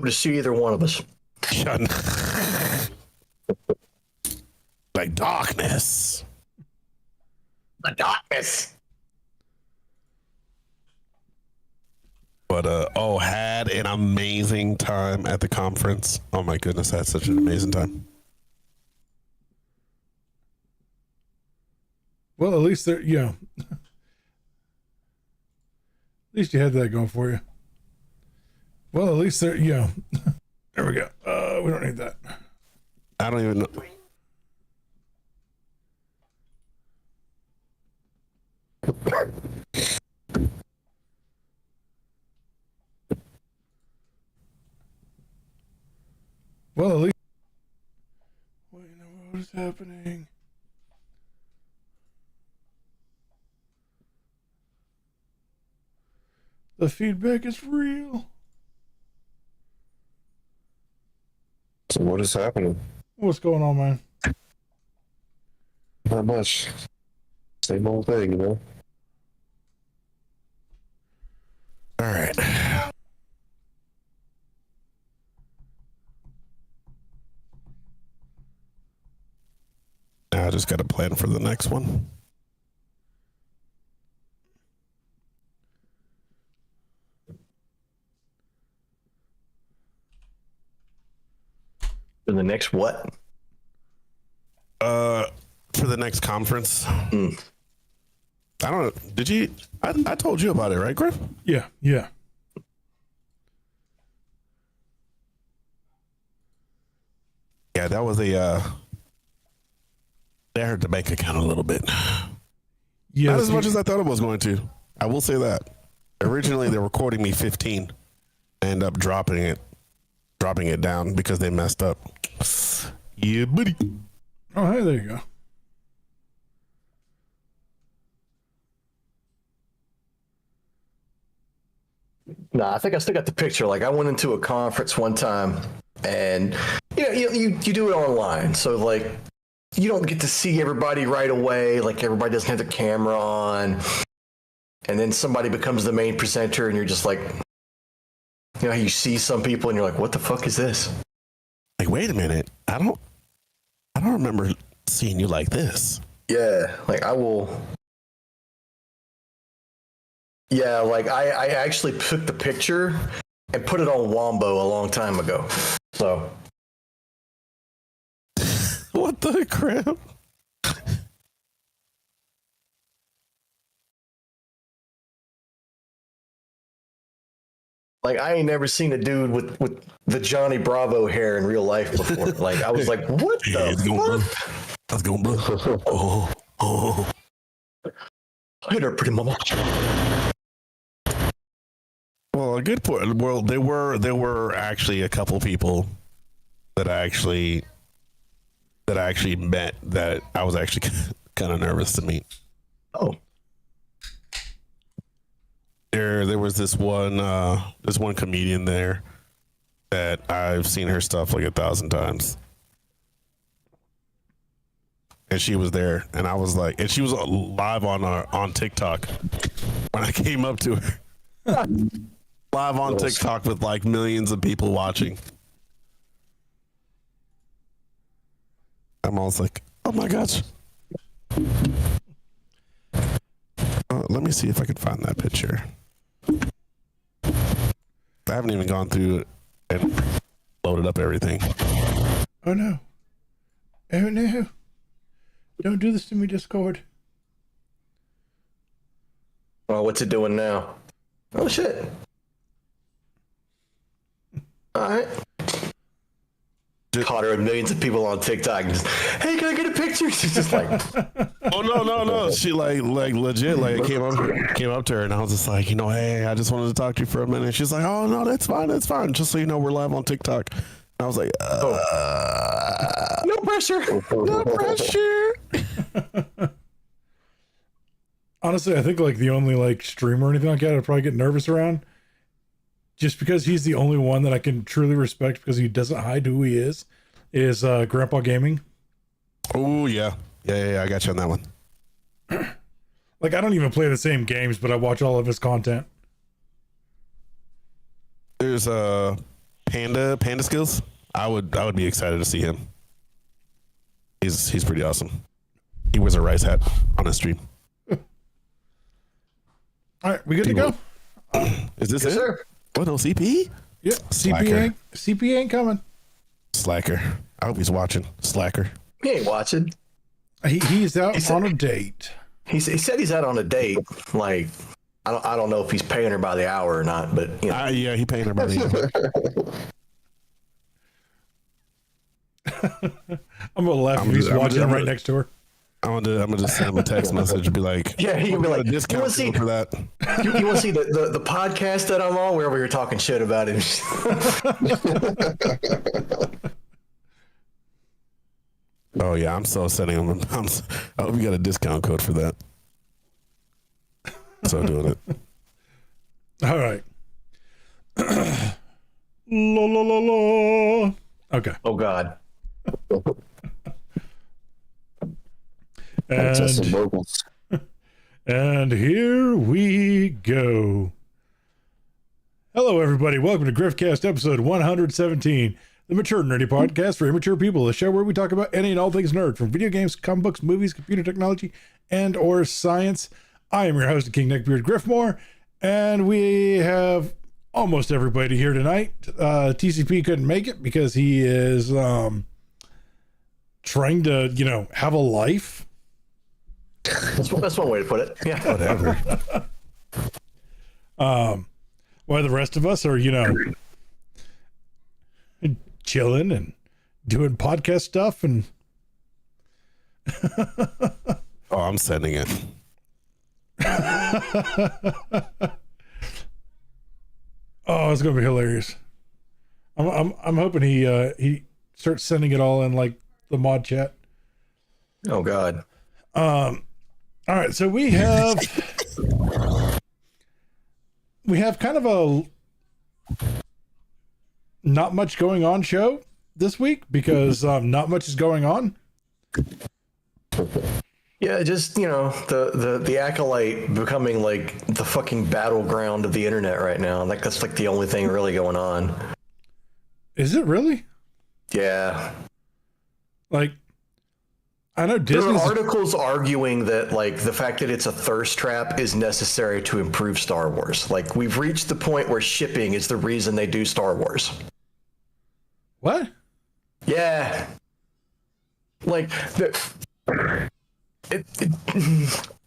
To see either one of us. Like darkness. The darkness. But had an amazing time at the conference. Oh my goodness, I had such an amazing time. Well, at least there, at least you had that going for you. Well, at least there, there we go. We don't need that. I don't even know. Well, at least. Wait, no, what is happening? The feedback is real. So what is happening? What's going on, man? Not much. Same old thing, you know? All right. Now I just got to plan for the next one. For the next what? For the next conference. I don't know. Did you? I told you about it, right, Griff? Yeah. Yeah, that was a. They hurt the bank account a little bit. Yeah. Not as much as I thought it was going to. I will say that. Originally, they were quoting me 15. I end up dropping it down because they messed up. Yeah, buddy. Oh, hey, there you go. Nah, I think I still got the picture. Like I went into a conference one time, and you do it online, so like you don't get to see everybody right away. Like everybody doesn't have the camera on, and then somebody becomes the main presenter, and you're just like, you see some people, and you're like, what the fuck is this? Like, wait a minute. I don't remember seeing you like this. Yeah, like I will. Yeah, like I actually took the picture and put it on Wombo a long time ago. So. What the crap? Like I ain't never seen a dude with the Johnny Bravo hair in real life before. Like I was like, what the fuck? Let's go, bro. Oh. Hit her, pretty mama. Well, a good point. Well, there were actually a couple people that I actually met that I was actually kind of nervous to meet. Oh. There was this one comedian there that I've seen her stuff like 1,000 times. And she was there, and I was like, and she was live on TikTok when I came up to her. Live on TikTok with like millions of people watching. I'm always like, oh my gosh. Let me see if I can find that picture. I haven't even gone through and loaded up everything. Oh no. Oh no. Don't do this to me, Discord. Oh, what's it doing now? Oh shit. All right. Caught her with millions of people on TikTok. Just, hey, can I get a picture? She's just like, oh no. She like legit like came up to her, and I was just like, hey, I just wanted to talk to you for a minute. She's like, oh no, that's fine. Just so you know, we're live on TikTok. And I was like, no pressure. No pressure. Honestly, I think like the only like streamer or anything like that I'd probably get nervous around, just because he's the only one that I can truly respect because he doesn't hide who he is Grandpa Gaming. Oh yeah. I got you on that one. Like I don't even play the same games, but I watch all of his content. There's Panda Skills. I would be excited to see him. He's pretty awesome. He wears a rice hat on a stream. All right, we good to go? Is this Yes, it? sir. What, no CP? Yep. CP ain't coming. Slacker. I hope he's watching. Slacker. He ain't watching. He's out on a date. He said he's out on a date. Like, I don't know if he's paying her by the hour or not, but you know. Yeah, he paying her money. I'm gonna laugh if he's watching right next to her. I'm gonna just send him a text message and be like, Yeah, he can be like, a discount "You wanna code for that. You want to see the podcast that I'm on where we were talking shit about him? Oh yeah, I'm so sending him. I hope you got a discount code for that. So doing it. All right. La la la la. Okay. Oh God. Just some And, vocals. and here we go. Hello, everybody. Welcome to Griffcast episode 117, the Mature Nerdy Podcast for immature people, a show where we talk about any and all things nerd, from video games, comic books, movies, computer technology, and or science. I am your host, King Neckbeard Griffmore, and we have almost everybody here tonight. TCP couldn't make it because he is trying to, have a life. That's one way to put it. Yeah. Whatever. While the rest of us are, chilling and doing podcast stuff. And Oh, I'm sending it. oh, it's gonna be hilarious. I'm hoping he starts sending it all in like the mod chat. Oh God. All right, so we have kind of a not much going on show this week because not much is going on. Yeah, just the acolyte becoming like the fucking battleground of the internet right now. Like that's like the only thing really going on. Is it really? Yeah. Like, I know There are Disney's articles arguing that like the fact that it's a thirst trap is necessary to improve Star Wars. Like we've reached the point where shipping is the reason they do Star Wars. what? Yeah. Like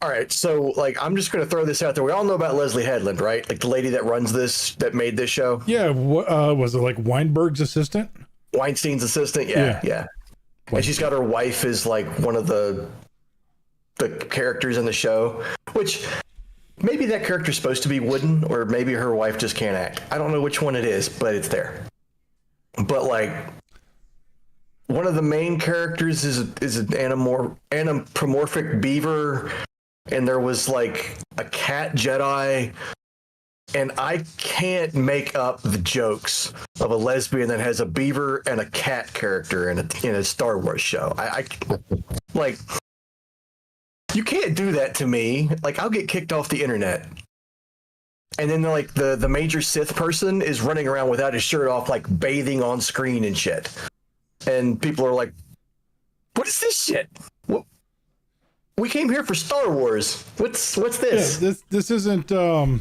all right, so like I'm just gonna throw this out there. We all know about Leslie Headland, right? Like the lady that runs this, that made this show. Yeah, was it like Weinberg's assistant? Weinstein's assistant. Yeah. And she's got her wife is like one of the characters in the show, which maybe that character's supposed to be wooden, or maybe her wife just can't act. I don't know which one it is, but it's there. But like one of the main characters is an anthropomorphic beaver, and there was like a cat Jedi, and I can't make up the jokes of a lesbian that has a beaver and a cat character in a Star Wars show. I like, you can't do that to me. Like I'll get kicked off the internet. And then like the major Sith person is running around without his shirt off, like bathing on screen and shit. And people are like, what is this shit? What? We came here for Star Wars. What's this? Yeah, this isn't oh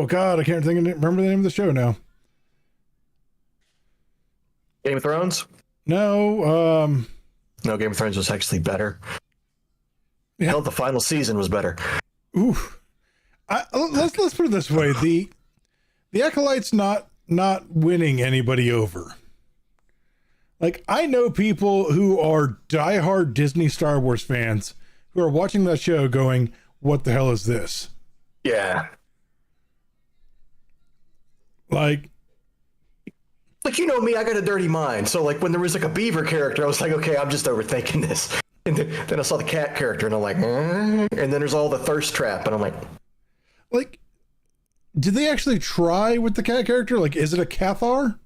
God, I can't remember the name of the show now. Game of Thrones? No, No, Game of Thrones was actually better. Yeah. Hell, the final season was better. oof. Let's put it this way: the acolyte's not winning anybody over. Like I know people who are diehard Disney Star Wars fans who are watching that show going, "What the hell is this?" Yeah. Like you know me, I got a dirty mind. So like when there was like a beaver character, I was like, okay, I'm just overthinking this. And then I saw the cat character and I'm like, and then there's all the thirst trap and I'm like, did they actually try with the cat character? Like, is it a Cathar?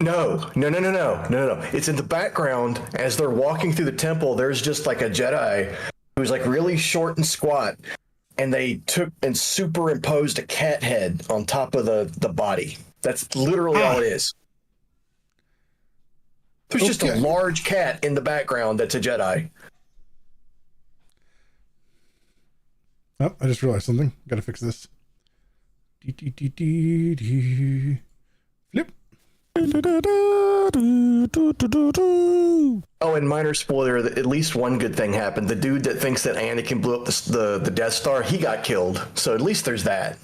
no. It's in the background as they're walking through the temple. There's just like a Jedi who's like really short and squat. and they took and superimposed a cat head on top of the body. That's literally all it is. There's just a large cat in the background that's a Jedi. Oh, I just realized something. Gotta fix this. Flip. Oh, and minor spoiler, at least one good thing happened. The dude that thinks that Anakin blew up the Death Star, he got killed. So at least there's that.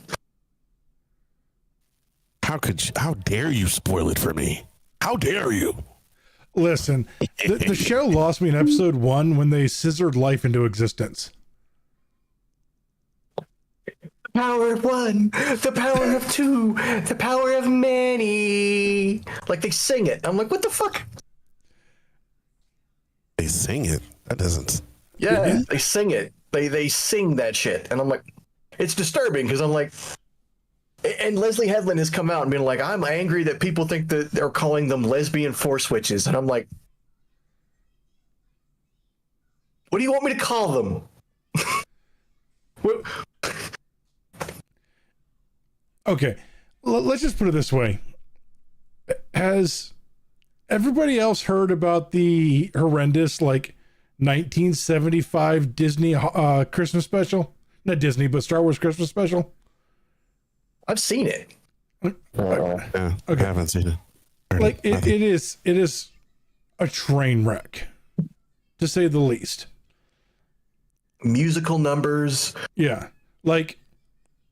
How dare you spoil it for me? How dare you? Listen, the show lost me in episode 1 when they scissored life into existence. The power of one, the power of two, the power of many. Like they sing it. I'm like, what the fuck? They sing it. That doesn't. Yeah, they sing it. They sing that shit. And I'm like, it's disturbing because I'm like, and Leslie Headland has come out and been like, I'm angry that people think that they're calling them lesbian force witches. And I'm like, what do you want me to call them? What? Okay, let's just put it this way. Has everybody else heard about the horrendous, 1975 Disney Christmas special? Not Disney, but Star Wars Christmas special? I've seen it. Yeah, okay. I haven't seen it. It is a train wreck, to say the least. Musical numbers. Yeah,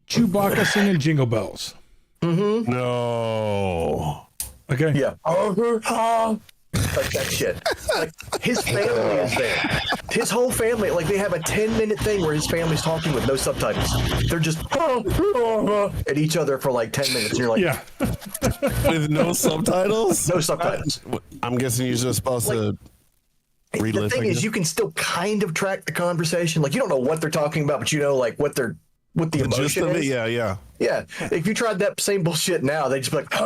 Chewbacca singing Jingle Bells. Mm-hmm. No. Okay. Yeah. Like that shit. Like his family is there. His whole family, they have a 10-minute thing where his family's talking with no subtitles. They're just at each other for 10 minutes. And you're like, Yeah. With no subtitles? No subtitles. I'm guessing you're just supposed to read the thing is, you can still kind of track the conversation. You don't know what they're talking about, but you know, what the emotion is. Yeah. Yeah. If you tried that same bullshit now, they'd just be like,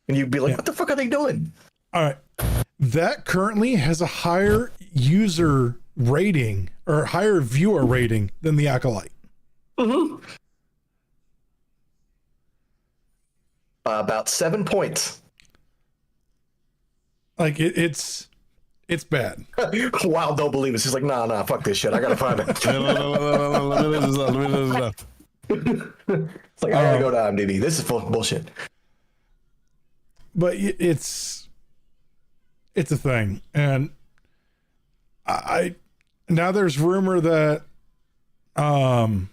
and you'd be like, what the fuck are they doing? All right. That currently has a higher user rating or higher viewer rating than The Acolyte. Mm-hmm. About 7 points. It's bad. Wow, don't believe it. She's like, nah, fuck this shit. I gotta find it. It's like, I gotta go to IMDb. This is full bullshit. But it's a thing, and I now there's rumor that some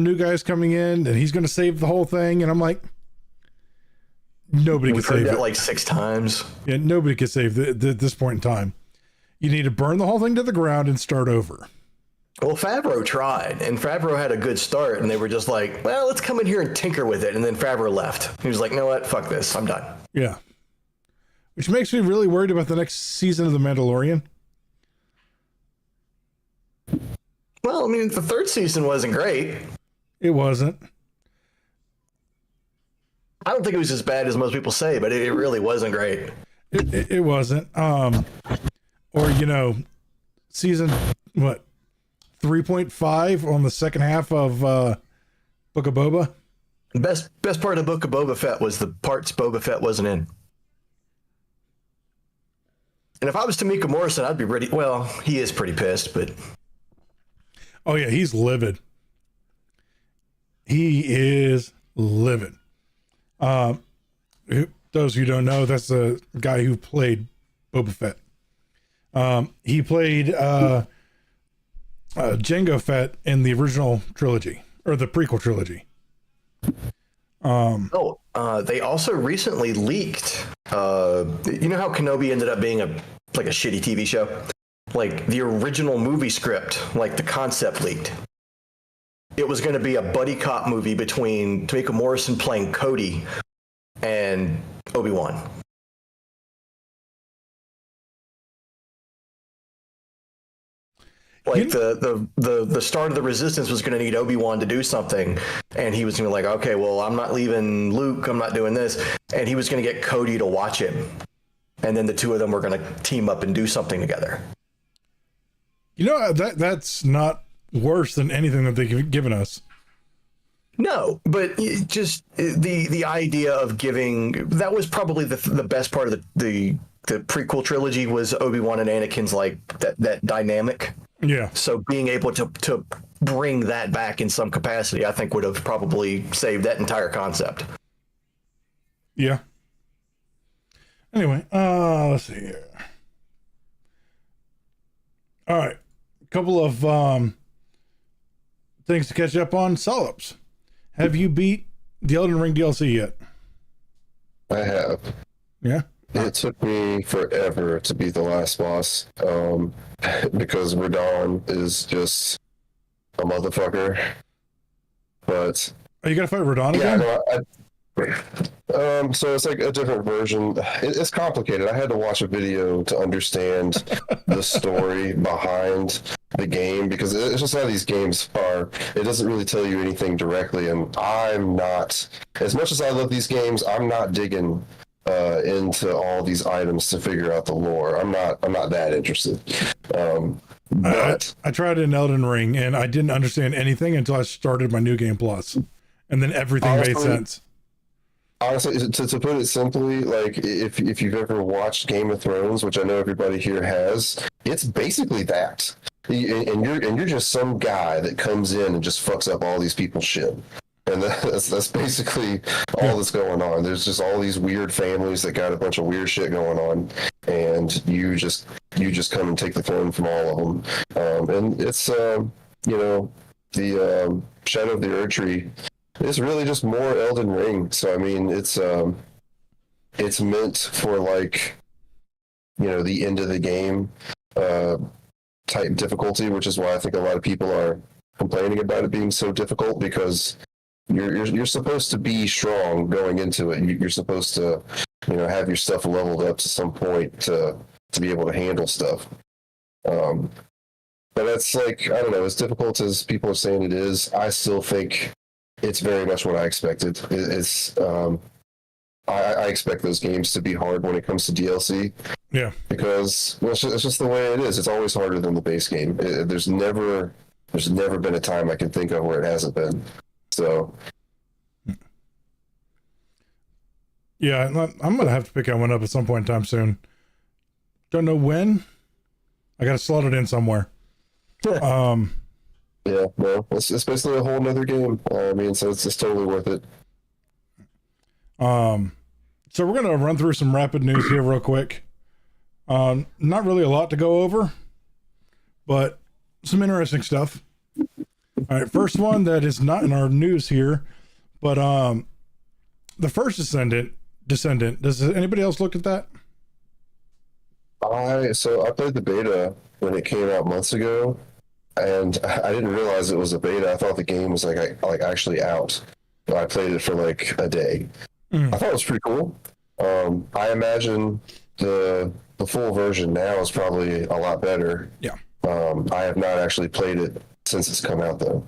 new guy's coming in and he's going to save the whole thing, and I'm like, nobody We've can heard save that it. 6 times. Yeah, nobody can save this point in time. You need to burn the whole thing to the ground and start over. Well, Favreau tried, and Favreau had a good start, and they were just like, well, let's come in here and tinker with it. And then Favreau left. He was like, you know what? Fuck this. I'm done. Yeah. Which makes me really worried about the next season of The Mandalorian. Well, I mean, the 3rd season wasn't great. It wasn't. I don't think it was as bad as most people say, but it really wasn't great. It wasn't. Season, 3.5 on the second half of Book of Boba. The best part of the Book of Boba Fett was the parts Boba Fett wasn't in. And if I was Tamika Morrison, I'd be ready. Well, he is pretty pissed, but... Oh, yeah, he's livid. He is livid. Those of you who don't know, that's the guy who played Boba Fett. He played Jango Fett in the original trilogy, or the prequel trilogy. They also recently leaked. You know how Kenobi ended up being a shitty TV show? The original movie script, the concept leaked. It was going to be a buddy cop movie between Tamika Morrison playing Cody and Obi-Wan. The start of the Resistance was going to need Obi-Wan to do something, and he was going to okay, well, I'm not leaving Luke, I'm not doing this, and he was going to get Cody to watch him, and then the two of them were going to team up and do something together. That's not worse than anything that they've given us. No, but just the idea of giving, that was probably the best part of the prequel trilogy, was Obi-Wan and Anakin's like that dynamic. Yeah. So being able to bring that back in some capacity, I think would have probably saved that entire concept. Yeah. Anyway, let's see here. All right. A couple of things to catch up on. Solops. Have you beat the Elden Ring DLC yet? I have. Yeah. It took me forever to beat the last boss, because Radon is just a motherfucker. But Oh, you gotta fight Radon yeah, again? so it's like a different version. It's complicated. I had to watch a video to understand the story behind the game, because it's just how these games are. It doesn't really tell you anything directly, and I'm not, as much as I love these games, I'm not digging into all these items to figure out the lore. I'm not that interested. But I tried in Elden Ring and I didn't understand anything until I started my New Game Plus, and then everything made sense. Honestly, to put it simply, like if you've ever watched Game of Thrones, which I know everybody here has, it's basically that. And you're just some guy that comes in and just fucks up all these people's shit. And that's basically all that's going on. There's just all these weird families that got a bunch of weird shit going on, and you just come and take the throne from all of them. And it's the Shadow of the Erdtree. It's really just more Elden Ring. So I mean, it's meant for like, the end of the game type difficulty, which is why I think a lot of people are complaining about it being so difficult, because you're supposed to be strong going into it. You're supposed to, have your stuff leveled up to some point to be able to handle stuff. But that's like, I don't know, as difficult as people are saying it is, I still think it's very much what I expected. I expect those games to be hard when it comes to DLC. Yeah. Because it's just the way it is. It's always harder than the base game. There's never been a time I can think of where it hasn't been. So, yeah, I'm gonna have to pick that one up at some point in time soon. Don't know when. I gotta slot it in somewhere. Yeah, no, it's basically a whole nother game. I mean, so it's totally worth it. So we're gonna run through some rapid news here real quick. Not really a lot to go over, but some interesting stuff. All right, first one that is not in our news here, but the first Descendant. Does anybody else look at that? I played the beta when it came out months ago, and I didn't realize it was a beta. I thought the game was like actually out. I played it for like a day. I thought it was pretty cool. I imagine the full version now is probably a lot better. Yeah. I have not actually played it since it's come out though.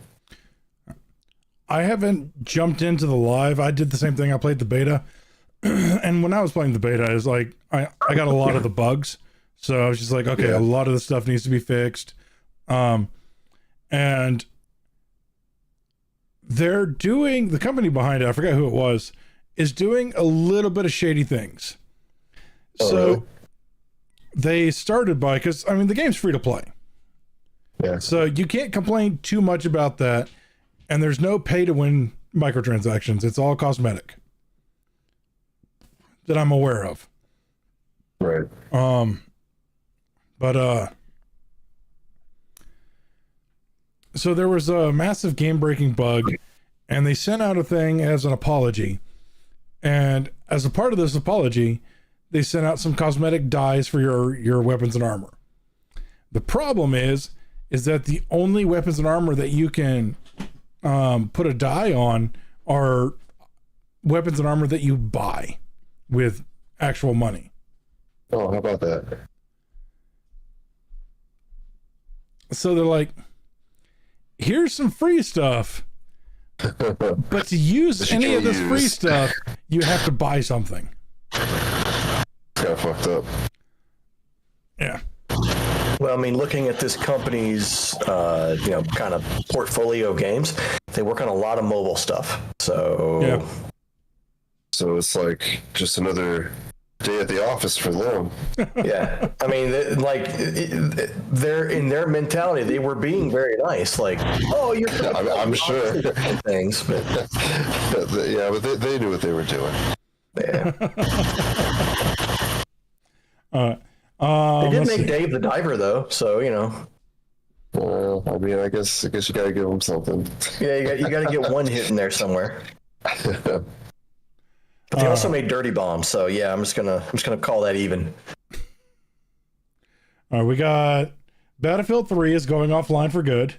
I haven't jumped into the live. I did the same thing. I played the beta. And when I was playing the beta, it was like, I got a lot of the bugs. So I was just like, okay, a lot of the stuff needs to be fixed. And they're doing, the company behind it, I forget who it was, is doing a little bit of shady things. Really? They started by, because, I mean, the game's free to play. Yeah. So you can't complain too much about that. And there's no pay to win microtransactions. It's all cosmetic that I'm aware of. Right. So there was a massive game breaking bug, and they sent out a thing as an apology. And as a part of this apology, they sent out some cosmetic dyes for your weapons and armor. The problem is that the only weapons and armor that you can put a dye on are weapons and armor that you buy with actual money. Oh, how about that? So they're like, here's some free stuff, but to use any of this free stuff, you have to buy something. It's kind of fucked up. Yeah. Well, I mean, looking at this company's, kind of portfolio games, they work on a lot of mobile stuff. So, Yeah. So it's like just another day at the office for them. yeah. I mean, they're in their mentality, they were being very nice. Like, oh, you're I'm sure. things, but Yeah, but they knew what they were doing. yeah. They They did make Dave the Diver, though. So, I mean, I guess you gotta give them something. yeah, you got to get one hit in there somewhere. But they also made Dirty Bomb, so yeah, I'm just gonna call that even. All right, we got Battlefield 3 is going offline for good.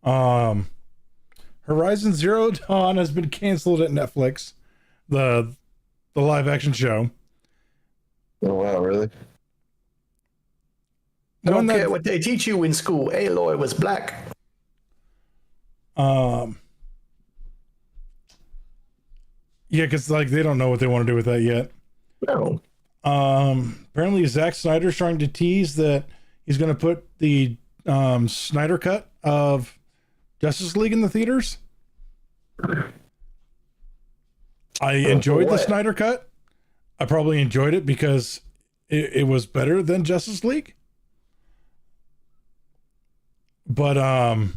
Horizon Zero Dawn has been canceled at Netflix, the live action show. Oh wow, really? I don't care what they teach you in school. Aloy was black. Yeah, because they don't know what they want to do with that yet. No. Apparently Zack Snyder's trying to tease that he's going to put the Snyder cut of Justice League in the theaters. I enjoyed the Snyder cut. I probably enjoyed it because it was better than Justice League. But I'm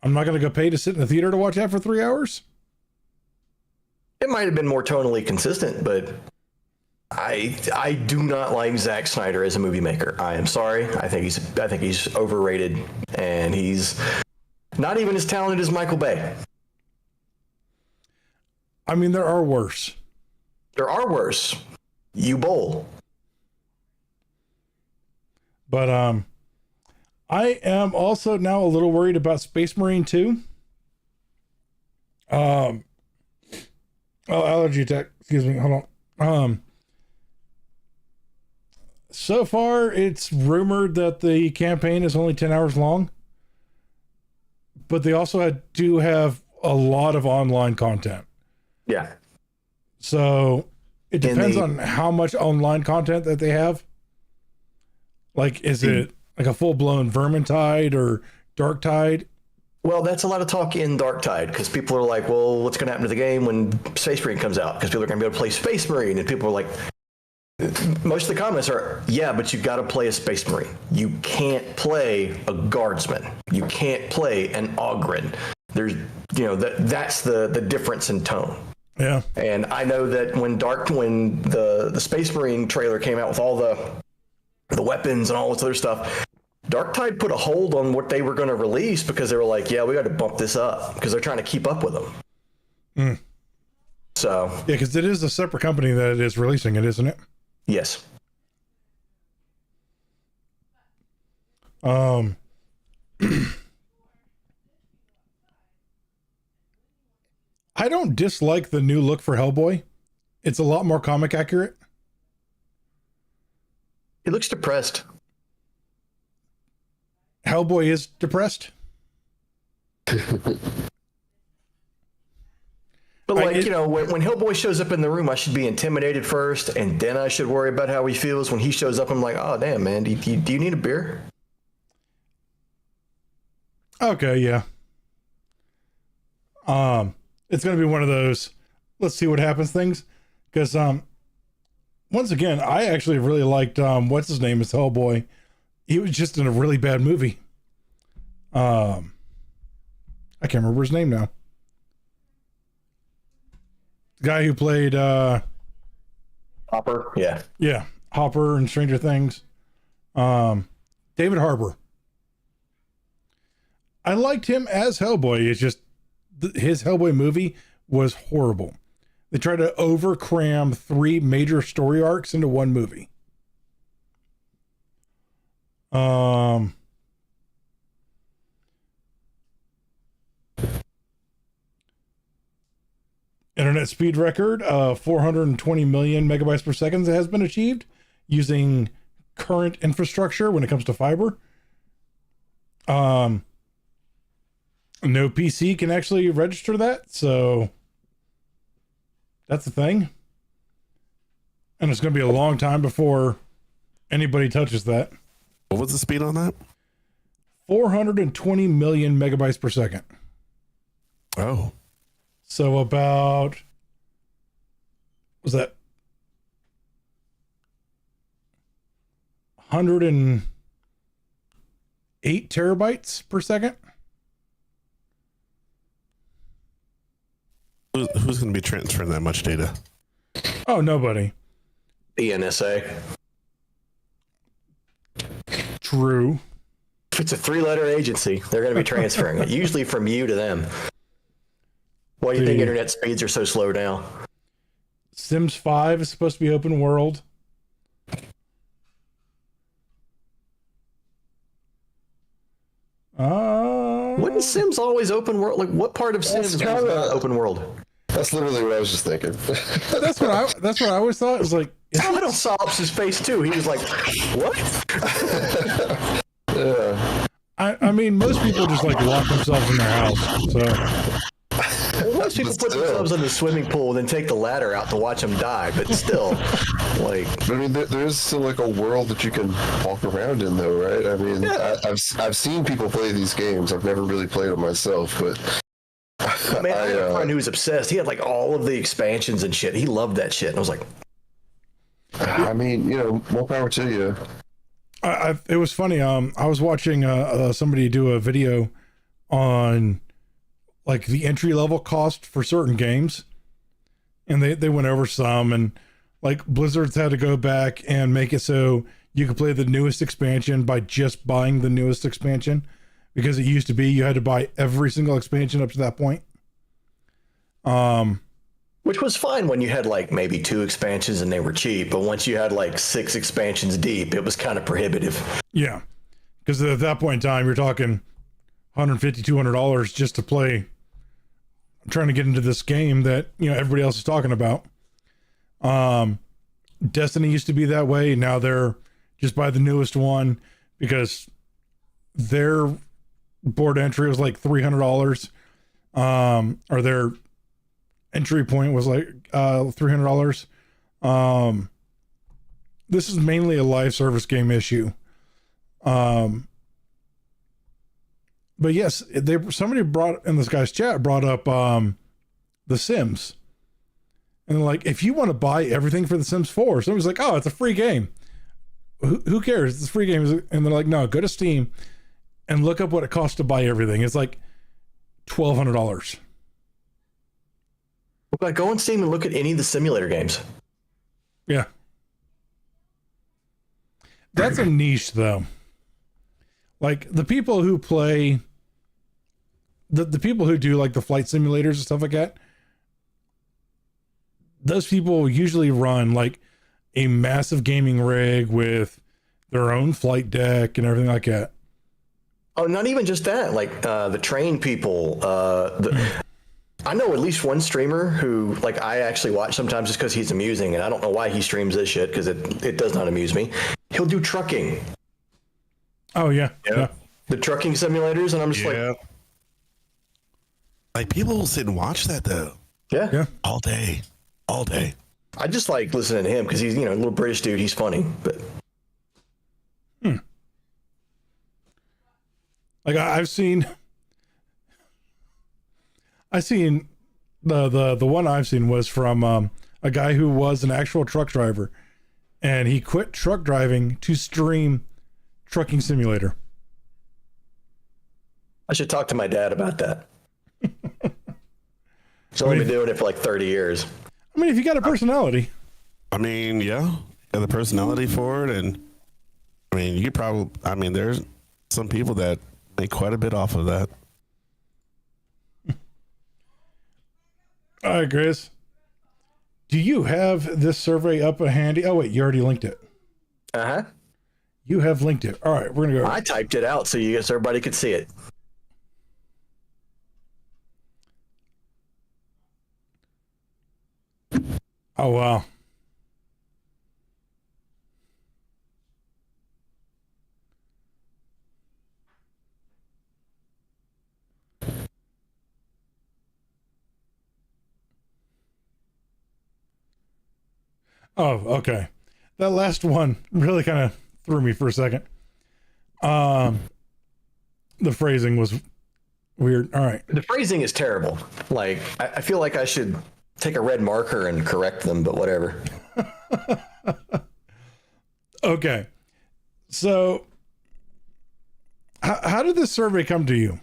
not going to go pay to sit in the theater to watch that for 3 hours. It might have been more tonally consistent, but I do not like Zack Snyder as a movie maker. I am sorry. I think he's overrated, and he's not even as talented as Michael Bay. I mean, there are worse. There are worse. You bowl. But I am also now a little worried about Space Marine 2. Allergy attack. Excuse me. Hold on. So far, it's rumored that the campaign is only 10 hours long, but they also do have a lot of online content. Yeah. So it depends on how much online content that they have. Like, is it like a full-blown Vermintide or Darktide? Well, that's a lot of talk in Darktide, because people are like, well, what's going to happen to the game when Space Marine comes out? Because people are going to be able to play Space Marine, and people are like, most of the comments are, yeah, but you've got to play a Space Marine. You can't play a Guardsman. You can't play an Ogryn. There's, that's the difference in tone. Yeah. And I know that when the Space Marine trailer came out with all the weapons and all this other stuff, Darktide put a hold on what they were going to release because they were like, yeah, we got to bump this up because they're trying to keep up with them. So yeah, because it is a separate company that is releasing it, isn't it? Yes. I don't dislike the new look for Hellboy. It's a lot more comic accurate. He looks depressed. Hellboy is depressed. But when Hellboy shows up in the room, I should be intimidated first, and then I should worry about how he feels. When he shows up, I'm like, oh, damn, man, do you need a beer? Okay, yeah. It's going to be one of those, let's see what happens things. Because, once again, I actually really liked, what's his name is Hellboy. He was just in a really bad movie. I can't remember his name now. The guy who played Hopper. Yeah. Hopper and Stranger Things. David Harbour. I liked him as Hellboy. It's just his Hellboy movie was horrible. They tried to overcram 3 major story arcs into one movie. Internet speed record of 420 million megabytes per second has been achieved using current infrastructure when it comes to fiber. No PC can actually register that, so that's the thing. And it's going to be a long time before anybody touches that. What was the speed on that? 420 million megabytes per second. Oh, So about, was that 108 terabytes per second? who's going to be transferring that much data? Oh, nobody. The NSA. True. If it's a 3-letter agency, they're going to be transferring it, usually from you to them. Why do you think internet speeds are so slow now? Sims 5 is supposed to be open world. Wouldn't Sims always open world? Like, what part of Sims is not open world? That's literally what I was just thinking. That's what I always thought. It was like, I saw his face too. He was like, "What?" Yeah. I mean, most people just like lock themselves in their house. So Well, most people put themselves in the swimming pool and then take the ladder out to watch them die. But still, like, I mean, there's still like a world that you can walk around in, though, right? I mean, Yeah. I've seen people play these games. I've never really played them myself, but man, I had a friend who was obsessed. He had like all of the expansions and shit. He loved that shit. And I was like, I mean, more power to you. it was funny. I was watching somebody do a video on like the entry level cost for certain games, and they went over some, and like Blizzard's had to go back and make it so you could play the newest expansion by just buying the newest expansion, because it used to be you had to buy every single expansion up to that point. which was fine when you had like maybe 2 expansions and they were cheap. But once you had like 6 expansions deep, it was kind of prohibitive. Yeah, because at that point in time, you're talking $150, $200 just to play. I'm trying to get into this game that everybody else is talking about. Destiny used to be that way. Now they're just buy the newest one because their board entry was like $300, or their entry point was like $300. This is mainly a live service game issue. But yes, somebody brought in this guy's chat brought up The Sims. And like, if you want to buy everything for The Sims 4, somebody's like, oh, it's a free game. Who cares? It's a free game. And they're like, no, go to Steam and look up what it costs to buy everything. It's like $1,200. Like, go on Steam and look at any of the simulator games. Yeah. That's a niche though. Like the people who play the people who do like the flight simulators and stuff like that, those people usually run like a massive gaming rig with their own flight deck and everything like that. Oh, not even just that. Like the train people. I know at least one streamer who, like, I actually watch sometimes just because he's amusing, and I don't know why he streams this shit because it does not amuse me. He'll do trucking. Oh yeah, yeah. The trucking simulators, and I'm just like people will sit and watch that though. Yeah, all day. I just like listening to him because he's a little British dude. He's funny, but like I've seen the one I've seen was from a guy who was an actual truck driver, and he quit truck driving to stream trucking simulator. I should talk to my dad about that. He's only been doing it for like 30 years. I mean, if you got a personality. I mean, yeah, got the personality for it, and I mean, you could probably. I mean, there's some people that make quite a bit off of that. All right, Chris. Do you have this survey up handy? Oh wait, you already linked it. Uh-huh. You have linked it. All right, we're gonna go. I typed it out so everybody could see it. Oh wow. Oh, okay. that last one really kind of threw me for a second. The phrasing was weird. All right. The phrasing is terrible. Like, I feel like I should take a red marker and correct them, but whatever. Okay. So, how did this survey come to you?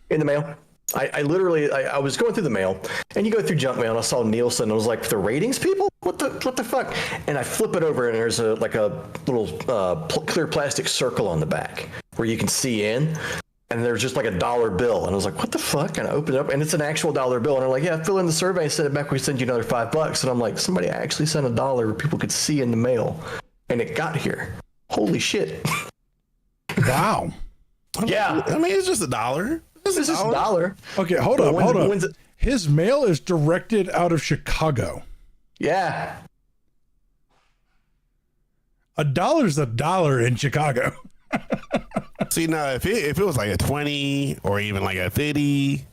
In the mail. I literally was going through the mail, and you go through junk mail, and I saw Neilson, and I was like, the ratings people? What the fuck? And I flip it over, and there's a little clear plastic circle on the back where you can see in, and there's just like a dollar bill, and I was like, what the fuck? And I opened it up, and it's an actual dollar bill, and I'm like, yeah, fill in the survey and send it back. We send you another $5, and I'm like, somebody actually sent $1 where people could see in the mail, and it got here. Holy shit! Wow. Yeah, I mean, it's just $1. this is $1. Okay, hold up. His mail is directed out of Chicago. Yeah. $1's $1 in Chicago. See, now if it was like a 20 or even like a 50,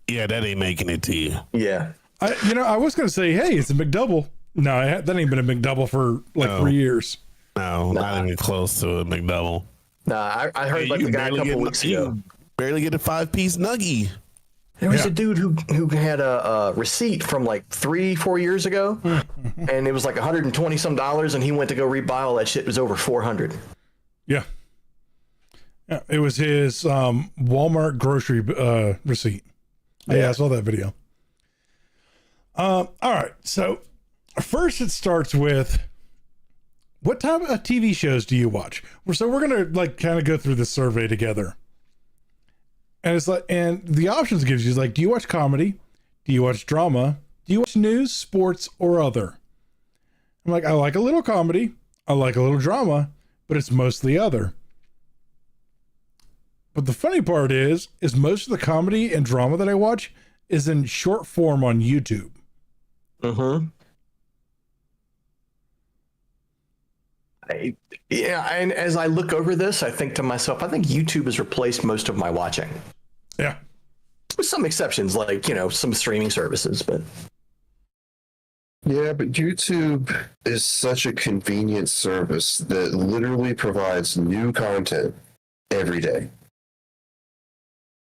yeah, that ain't making it to you. Yeah. I was gonna say, hey, it's a McDouble. No, that ain't been a McDouble for like 3 years. No, not even close to a McDouble. Nah, I heard like the guy a couple weeks ago. Barely get a 5-piece nuggie. There was a dude who had a receipt from like 3-4 years ago, and it was like $120 some, and he went to go rebuy all that shit. It was over 400. Yeah. Yeah, it was his Walmart grocery receipt. Yeah, I saw that video. All right, so first it starts with, what type of TV shows do you watch? So we're gonna like kind of go through this survey together, and it's like, and the options it gives you is like, do you watch comedy? Do you watch drama? Do you watch news, sports, or other? I'm like, I like a little comedy, I like a little drama, but it's mostly other. But the funny part is most of the comedy and drama that I watch is in short form on YouTube. Mm-hmm. Yeah, and as I look over this, I think to myself, I think YouTube has replaced most of my watching. Yeah. With some exceptions, like, some streaming services, but... Yeah, but YouTube is such a convenient service that literally provides new content every day.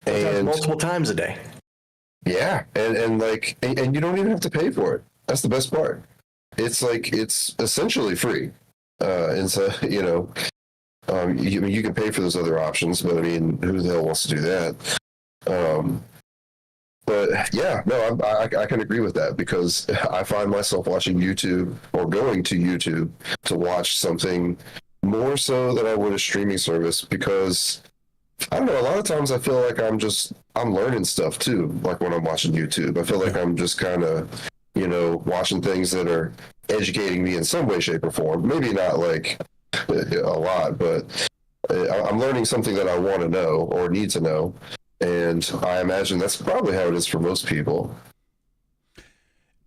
And multiple times a day. Yeah, and you don't even have to pay for it. That's the best part. It's essentially free. And so, you can pay for those other options, but I mean, who the hell wants to do that? But yeah, no, I can agree with that, because I find myself watching YouTube or going to YouTube to watch something more so than I would a streaming service, because I don't know, a lot of times I feel like I'm learning stuff too, like when I'm watching YouTube. I feel like I'm just kind of, watching things that are educating me in some way, shape, or form. Maybe not like a lot, but I'm learning something that I want to know or need to know. And I imagine that's probably how it is for most people.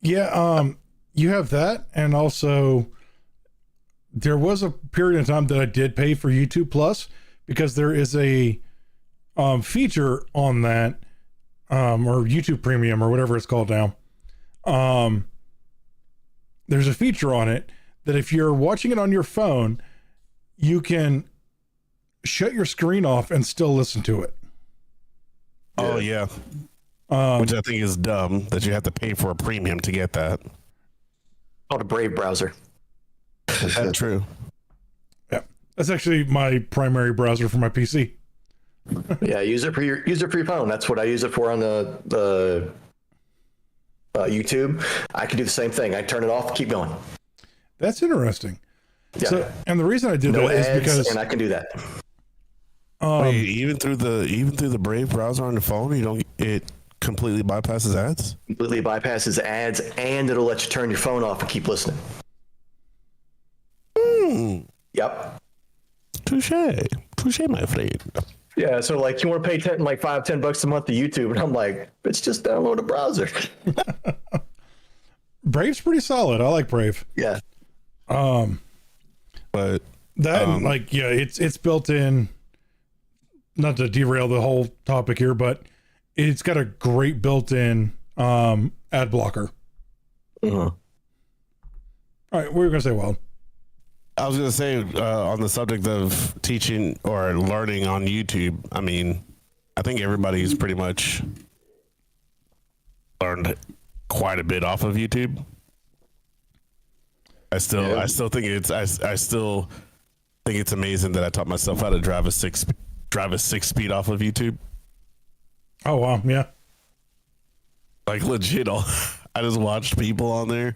Yeah, you have that, and also there was a period of time that I did pay for YouTube Plus, because there is a feature on that, or YouTube Premium or whatever it's called now. There's a feature on it that if you're watching it on your phone, you can shut your screen off and still listen to it. Oh yeah. Which I think is dumb that you have to pay for a premium to get that. Called a Brave browser. That's true. Yeah, that's actually my primary browser for my PC. Yeah, use it for your phone. That's what I use it for on the YouTube. I can do the same thing. I turn it off, keep going. That's interesting. Yeah. So, and the reason I did No that is ads, because, and I can do that. Wait, even through the Brave browser on the phone, it completely bypasses ads? Completely bypasses ads, and it'll let you turn your phone off and keep listening. Yep. Touche, my friend. Yeah, so like you want to pay $5-10 a month to YouTube, and I'm like, it's just download a browser. Brave's pretty solid. I like Brave. Yeah. But that it's built in. Not to derail the whole topic here, but it's got a great built-in ad blocker. Uh-huh. All right, what were you gonna say, Wild? I was gonna say on the subject of teaching or learning on YouTube. I mean, I think everybody's pretty much learned quite a bit off of YouTube. I still think it's amazing that I taught myself how to drive a six speed off of YouTube. Oh wow, yeah. Like legit, I just watched people on there.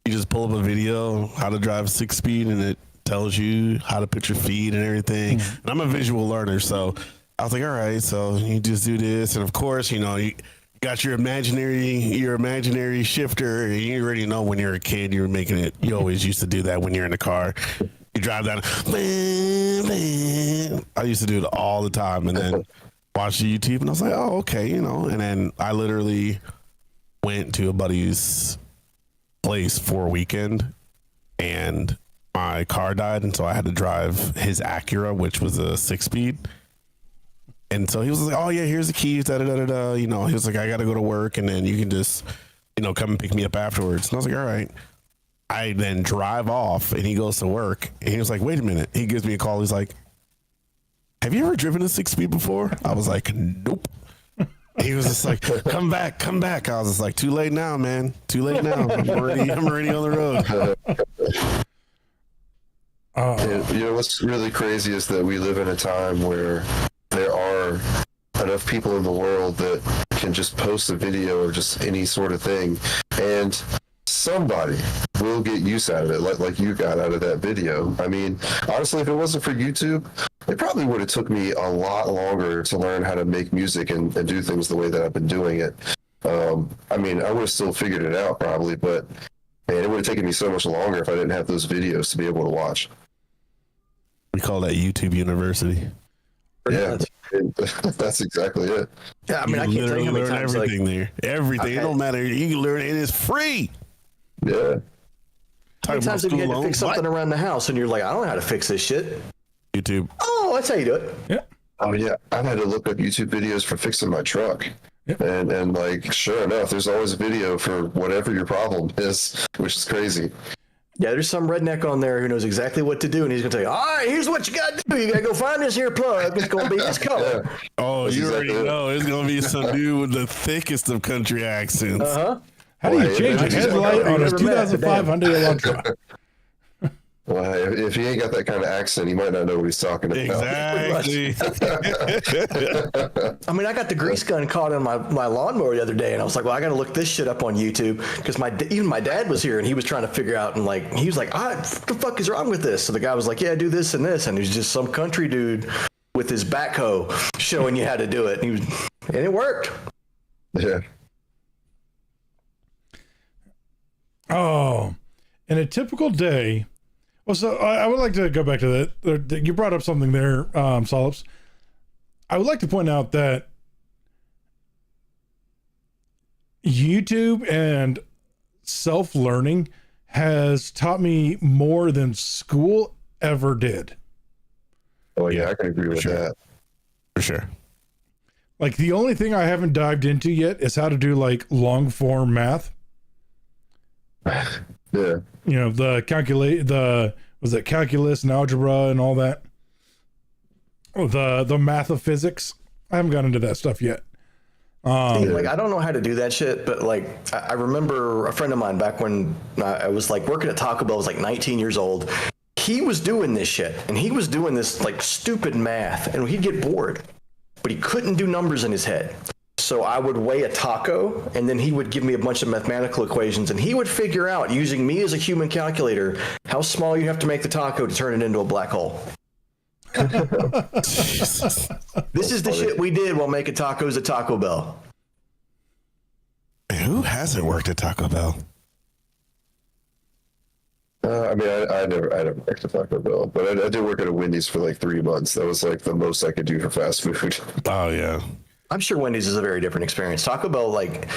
You just pull up a video how to drive 6-speed, and it tells you how to put your feet and everything. And I'm a visual learner, so I was like, all right, so you just do this, and of course, you know, you got your imaginary shifter. And you already know when you're a kid, you're making it. You always used to do that when you're in the car. You drive down. I used to do it all the time, and then watch YouTube, and I was like, oh, okay, you know. And then I literally went to a buddy's place for a weekend, and my car died, and so I had to drive his Acura, which was a 6-speed. And so he was like, oh yeah, here's the keys, da da da da. You know, he was like, I gotta go to work, and then you can just, you know, come and pick me up afterwards. And I was like, all right. I then drive off, and he goes to work, and he was like, wait a minute. He gives me a call. He's like, have you ever driven a 6-speed before? I was like, nope. He was just like, come back. I was just like, too late now, man. Too late now. I'm already on the road. You know, what's really crazy is that we live in a time where there are enough people in the world that can just post a video or just any sort of thing, and somebody will get use out of it, like you got out of that video. I mean, honestly, if it wasn't for YouTube, it probably would have took me a lot longer to learn how to make music and do things the way that I've been doing it. I mean, I would have still figured it out probably, but man, it would have taken me so much longer if I didn't have those videos to be able to watch. We call that YouTube University. Yeah, that's exactly it. Yeah, I mean, I can't tell you how many learn times everything there. Everything. It don't matter. You can learn it. It's free. Yeah. how many times have you had to fix something around the house and you're like, I don't know how to fix this shit? YouTube. Oh, that's how you do it. Yeah. Oh yeah, I've had to look up YouTube videos for fixing my truck. Yep. And like, sure enough, there's always a video for whatever your problem is, which is crazy. Yeah, there's some redneck on there who knows exactly what to do, and he's gonna tell you, all right, here's what you gotta do. You gotta go find this here plug. It's gonna be this color. Yeah. Oh, That's you exactly already it. know. It's going to be some dude with the thickest of country accents. Uh-huh. How do you Well, change a yeah, headlight on a never met, 2005 but Hyundai Elantra? Well, if he ain't got that kind of accent, he might not know what he's talking about. Exactly. I mean, I got the grease gun caught on my lawnmower the other day, and I was like, well, I got to look this shit up on YouTube, because even my dad was here, and he was trying to figure out, and like, he was like, what the fuck is wrong with this? So the guy was like, yeah, do this and this, and he's just some country dude with his backhoe showing you how to do it, and it worked. Yeah. Oh, in a typical day. Well, so I would like to go back to that. You brought up something there, Solips. I would like to point out that YouTube and self-learning has taught me more than school ever did. Oh yeah, I can agree with that. For sure. Like, the only thing I haven't dived into yet is how to do like long form math. Yeah. You know, was it calculus and algebra and all that? The math of physics. I haven't got into that stuff yet. Like, I don't know how to do that shit, but like, I remember a friend of mine back when I was like working at Taco Bell. I was like 19 years old. He was doing this shit, and he was doing this like stupid math, and he'd get bored, but he couldn't do numbers in his head. So I would weigh a taco, and then he would give me a bunch of mathematical equations, and he would figure out, using me as a human calculator, how small you have to make the taco to turn it into a black hole. This is the shit we did while making tacos at Taco Bell. Man, who hasn't worked at Taco Bell? I mean, I never worked at Taco Bell, but I did work at a Wendy's for like 3 months. That was like the most I could do for fast food. Oh, yeah. I'm sure Wendy's is a very different experience. Taco Bell, like,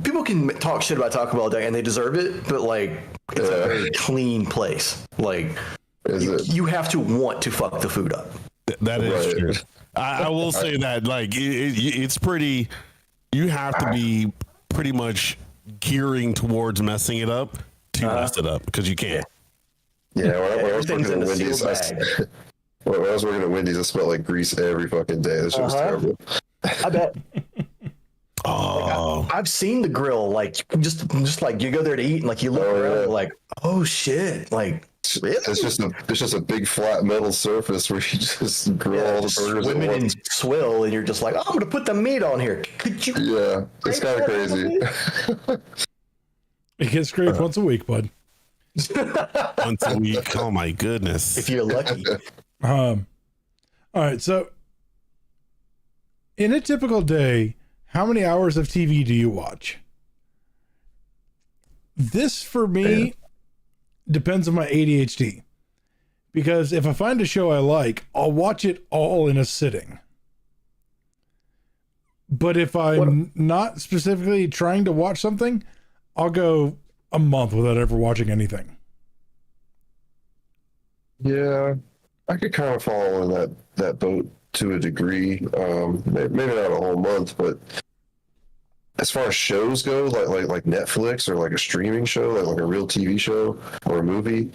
people can talk shit about Taco Bell and they deserve it, but like, it's a very clean place. Like, you have to want to fuck the food up. That is true. I will say that, like, it's pretty, you have to be pretty much gearing towards messing it up to mess it up, because you can't. Yeah, when I was Everything's working in at a Wendy's, sealed bag. when I was working at Wendy's, I smelled like grease every fucking day. That shit was terrible. I bet. Oh, I've seen the grill, like just like you go there to eat, and like you look around, you're like, oh shit, like really? It's just a big flat metal surface where you just grill all the just burgers at swimming in once. swill, and you're just like, oh, I'm gonna put the meat on here. Could you? Yeah, it's kind of crazy. It gets scraped once a week, bud. once a week. Oh my goodness. If you're lucky. All right, so in a typical day, how many hours of TV do you watch? This, for me, depends on my ADHD. Because if I find a show I like, I'll watch it all in a sitting. But if I'm not specifically trying to watch something, I'll go a month without ever watching anything. Yeah, I could kind of fall in that boat to a degree. Maybe not a whole month, but as far as shows go, like Netflix or like a streaming show, like a real TV show or a movie,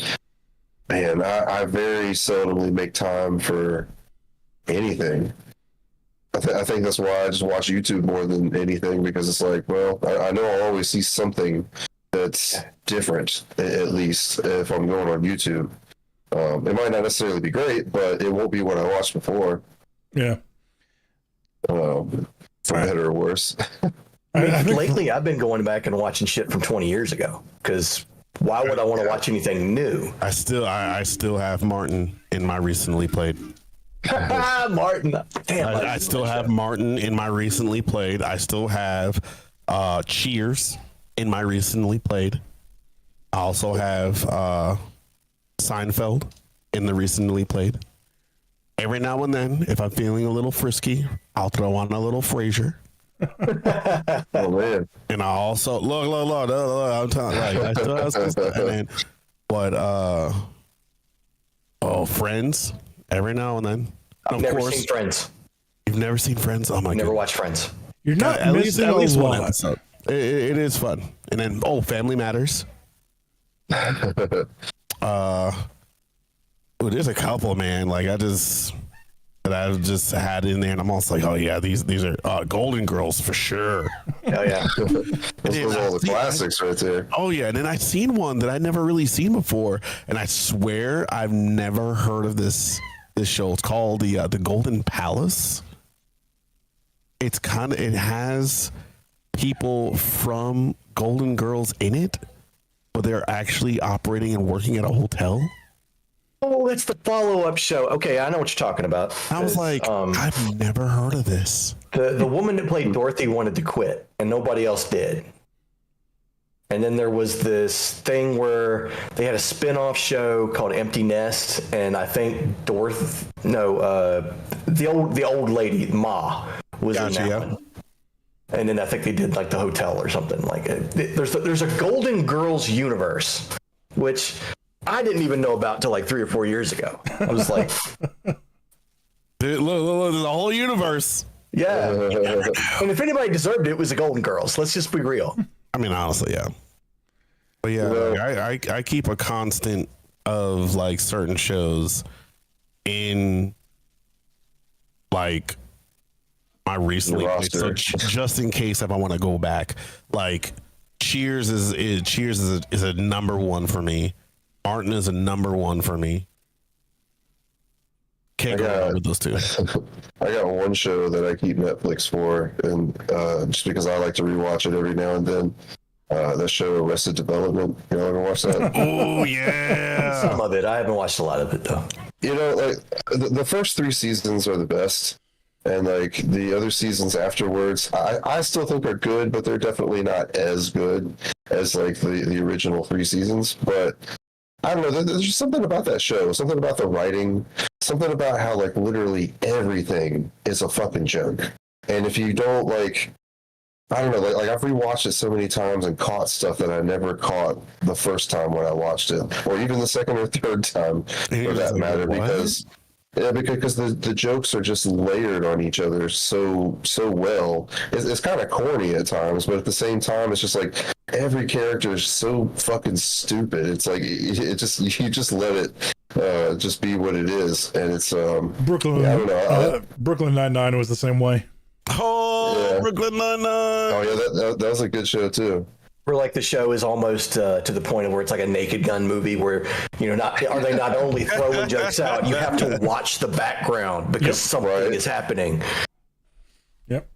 man, I very seldomly make time for anything. I think that's why I just watch YouTube more than anything, because it's like, well, I know I'll always see something that's different, at least if I'm going on YouTube. It might not necessarily be great, but it won't be what I watched before. Yeah. For better or worse. I mean, lately, I've been going back and watching shit from 20 years ago, because why would I want to watch anything new? I still have Martin in my recently played. Martin. Damn, I still have Martin in my recently played. I still have Cheers in my recently played. I also have Seinfeld in the recently played. Every now and then, if I'm feeling a little frisky, I'll throw on a little Frasier. Oh man! And I also look. I'm telling you, like, I still have some stuff. And then, but Friends. Every now and then. I've never seen Friends. You've never seen Friends? Oh my god! Never watched Friends. You're not at missing least a one lot. episode. It is fun. And then Family Matters. There's a couple, man. Like I've just had in there, and I'm also like, oh yeah, these are Golden Girls for sure. Oh yeah, Those are all the classics right there. Oh yeah, and then I've seen one that I'd never really seen before, and I swear I've never heard of this show. It's called the Golden Palace. It has people from Golden Girls in it, but they're actually operating and working at a hotel. oh, that's the follow-up show. Okay, I know what you're talking about. I was like, I've never heard of this. The woman that played Dorothy wanted to quit, and nobody else did. And then there was this thing where they had a spin-off show called Empty Nest, and I think the old lady, Ma, was in that one. And then I think they did like the hotel or something. Like there's a Golden Girls universe, which I didn't even know about until like 3 or 4 years ago. I was like, Dude, look, there's a whole universe. yeah. And if anybody deserved it, it was the Golden Girls. Let's just be real. I mean, honestly, yeah. But yeah, like, I keep a constant of like certain shows in like my recently roster. so just in case if I want to go back, like Cheers is a number one for me. Martin is a number one for me. Can't go wrong with those two. I got one show that I keep Netflix for, and just because I like to rewatch it every now and then. That show Arrested Development. You know, ever watch that? Oh yeah. Some of it. I haven't watched a lot of it though. You know, like the first 3 seasons are the best, and like the other seasons afterwards, I still think are good, but they're definitely not as good as like the original 3 seasons. But I don't know. There's just something about that show. Something about the writing. Something about how like literally everything is a fucking joke. And if you don't like. I don't know, like I've rewatched it so many times and caught stuff that I never caught the first time when I watched it, or even the second or third time, for that matter, because the jokes are just layered on each other so well. It's kind of corny at times, but at the same time, it's just like every character is so fucking stupid. It's like it just you just let it just be what it is, and it's Brooklyn. I don't know. Brooklyn Nine-Nine was the same way. Oh, Yeah. Brooklyn Nine-Nine. Oh yeah, that was a good show too. Where like the show is almost to the point of where it's like a Naked Gun movie where, not they not only throwing jokes out, you have to watch the background because something is happening. Yep.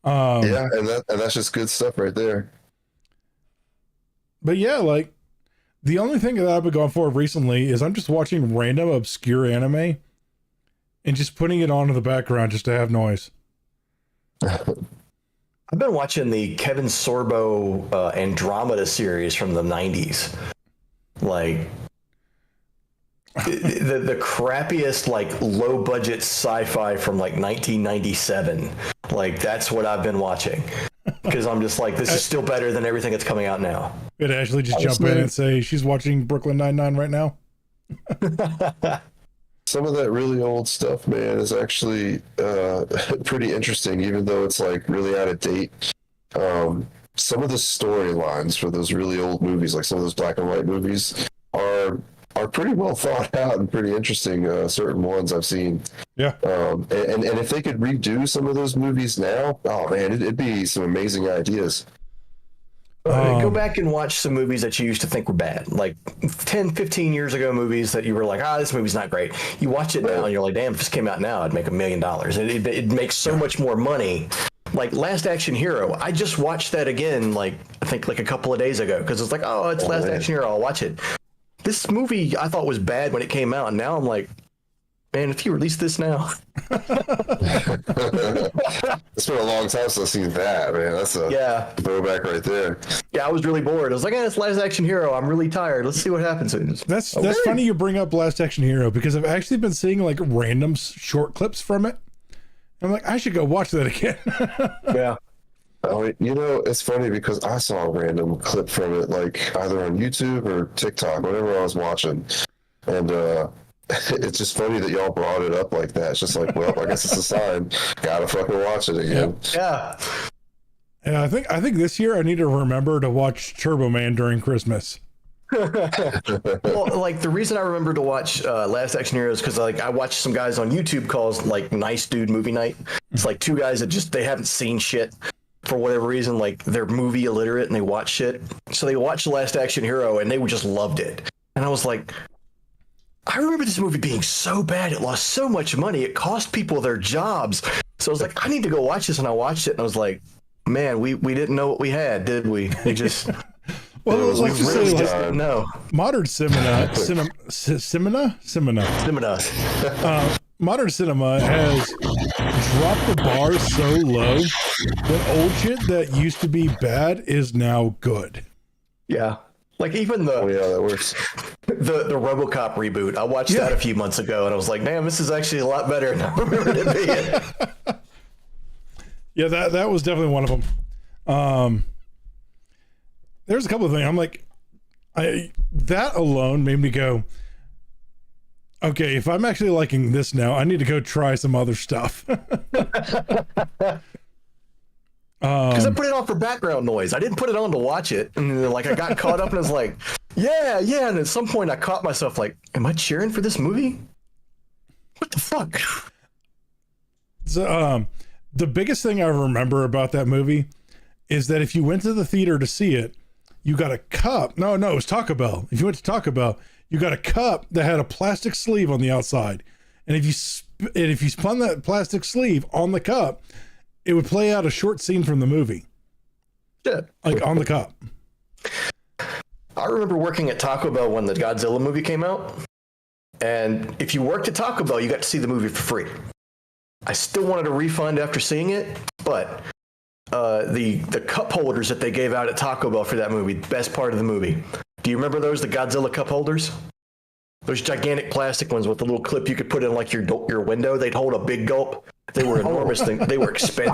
Yeah, and that's just good stuff right there. But yeah, like the only thing that I've been going for recently is I'm just watching random obscure anime and just putting it on in the background just to have noise. I've been watching the Kevin Sorbo Andromeda series from the 90s. Like the crappiest, like low budget sci-fi from like 1997. Like that's what I've been watching. Because I'm just like, this is still better than everything that's coming out now. Could Ashley just jump in and say she's watching Brooklyn Nine-Nine right now? Some of that really old stuff, man, is actually pretty interesting, even though it's like really out of date. Some of the storylines for those really old movies, like some of those black and white movies, are pretty well thought out and pretty interesting. Certain ones I've seen. Yeah. And if they could redo some of those movies now, oh man, it'd be some amazing ideas. Go back and watch some movies that you used to think were bad, like 10, 15 years ago movies that you were like, this movie's not great. You watch it now and you're like, damn, if this came out now, it'd make $1 million. It makes so much more money. Like Last Action Hero, I just watched that again, like I think like a couple of days ago, because it's like, it's Last Action Hero, I'll watch it. This movie I thought was bad when it came out, and now I'm like, man, if you release this now. It's been a long time since I've seen that, man. That's a throwback right there. Yeah, I was really bored. I was like, it's Last Action Hero. I'm really tired. Let's see what happens. That's funny you bring up Last Action Hero, because I've actually been seeing like random short clips from it. I'm like, I should go watch that again. Yeah. Oh, it's funny because I saw a random clip from it, like either on YouTube or TikTok, whatever I was watching. And it's just funny that y'all brought it up like that. It's just like, well, I guess it's a sign. Gotta fucking watch it again. Yeah. And I think this year I need to remember to watch Turbo Man during Christmas. Well, like the reason I remember to watch Last Action Hero is because like I watched some guys on YouTube called like Nice Dude Movie Night. It's like two guys that they haven't seen shit for whatever reason, like they're movie illiterate and they watch shit. So they watched Last Action Hero and they just loved it. And I was like, I remember this movie being so bad, it lost so much money, it cost people their jobs. So I was like, I need to go watch this, and I watched it and I was like, man, we didn't know what we had, did we? It just well, it was like to say, like, no. Modern cinema. Modern cinema has dropped the bar so low that old shit that used to be bad is now good. Yeah. Like even that works. The RoboCop reboot. I watched that a few months ago and I was like, damn, this is actually a lot better than I remember it being. Yeah, that was definitely one of them. There's a couple of things. I'm like, that alone made me go, okay, if I'm actually liking this now, I need to go try some other stuff. Because I put it on for background noise. I didn't put it on to watch it. And then, like I got caught up and I was like, yeah. And at some point I caught myself like, am I cheering for this movie? What the fuck? So, the biggest thing I remember about that movie is that if you went to the theater to see it, you got a cup. No, it was Taco Bell. If you went to Taco Bell, you got a cup that had a plastic sleeve on the outside. And if you spun that plastic sleeve on the cup, it would play out a short scene from the movie. Shit. Like on the cup. I remember working at Taco Bell when the Godzilla movie came out. And if you worked at Taco Bell, you got to see the movie for free. I still wanted a refund after seeing it, but the cup holders that they gave out at Taco Bell for that movie, best part of the movie. Do you remember those, the Godzilla cup holders? Those gigantic plastic ones with the little clip you could put in like your window. They'd hold a big gulp. They were enormous things. They were expensive.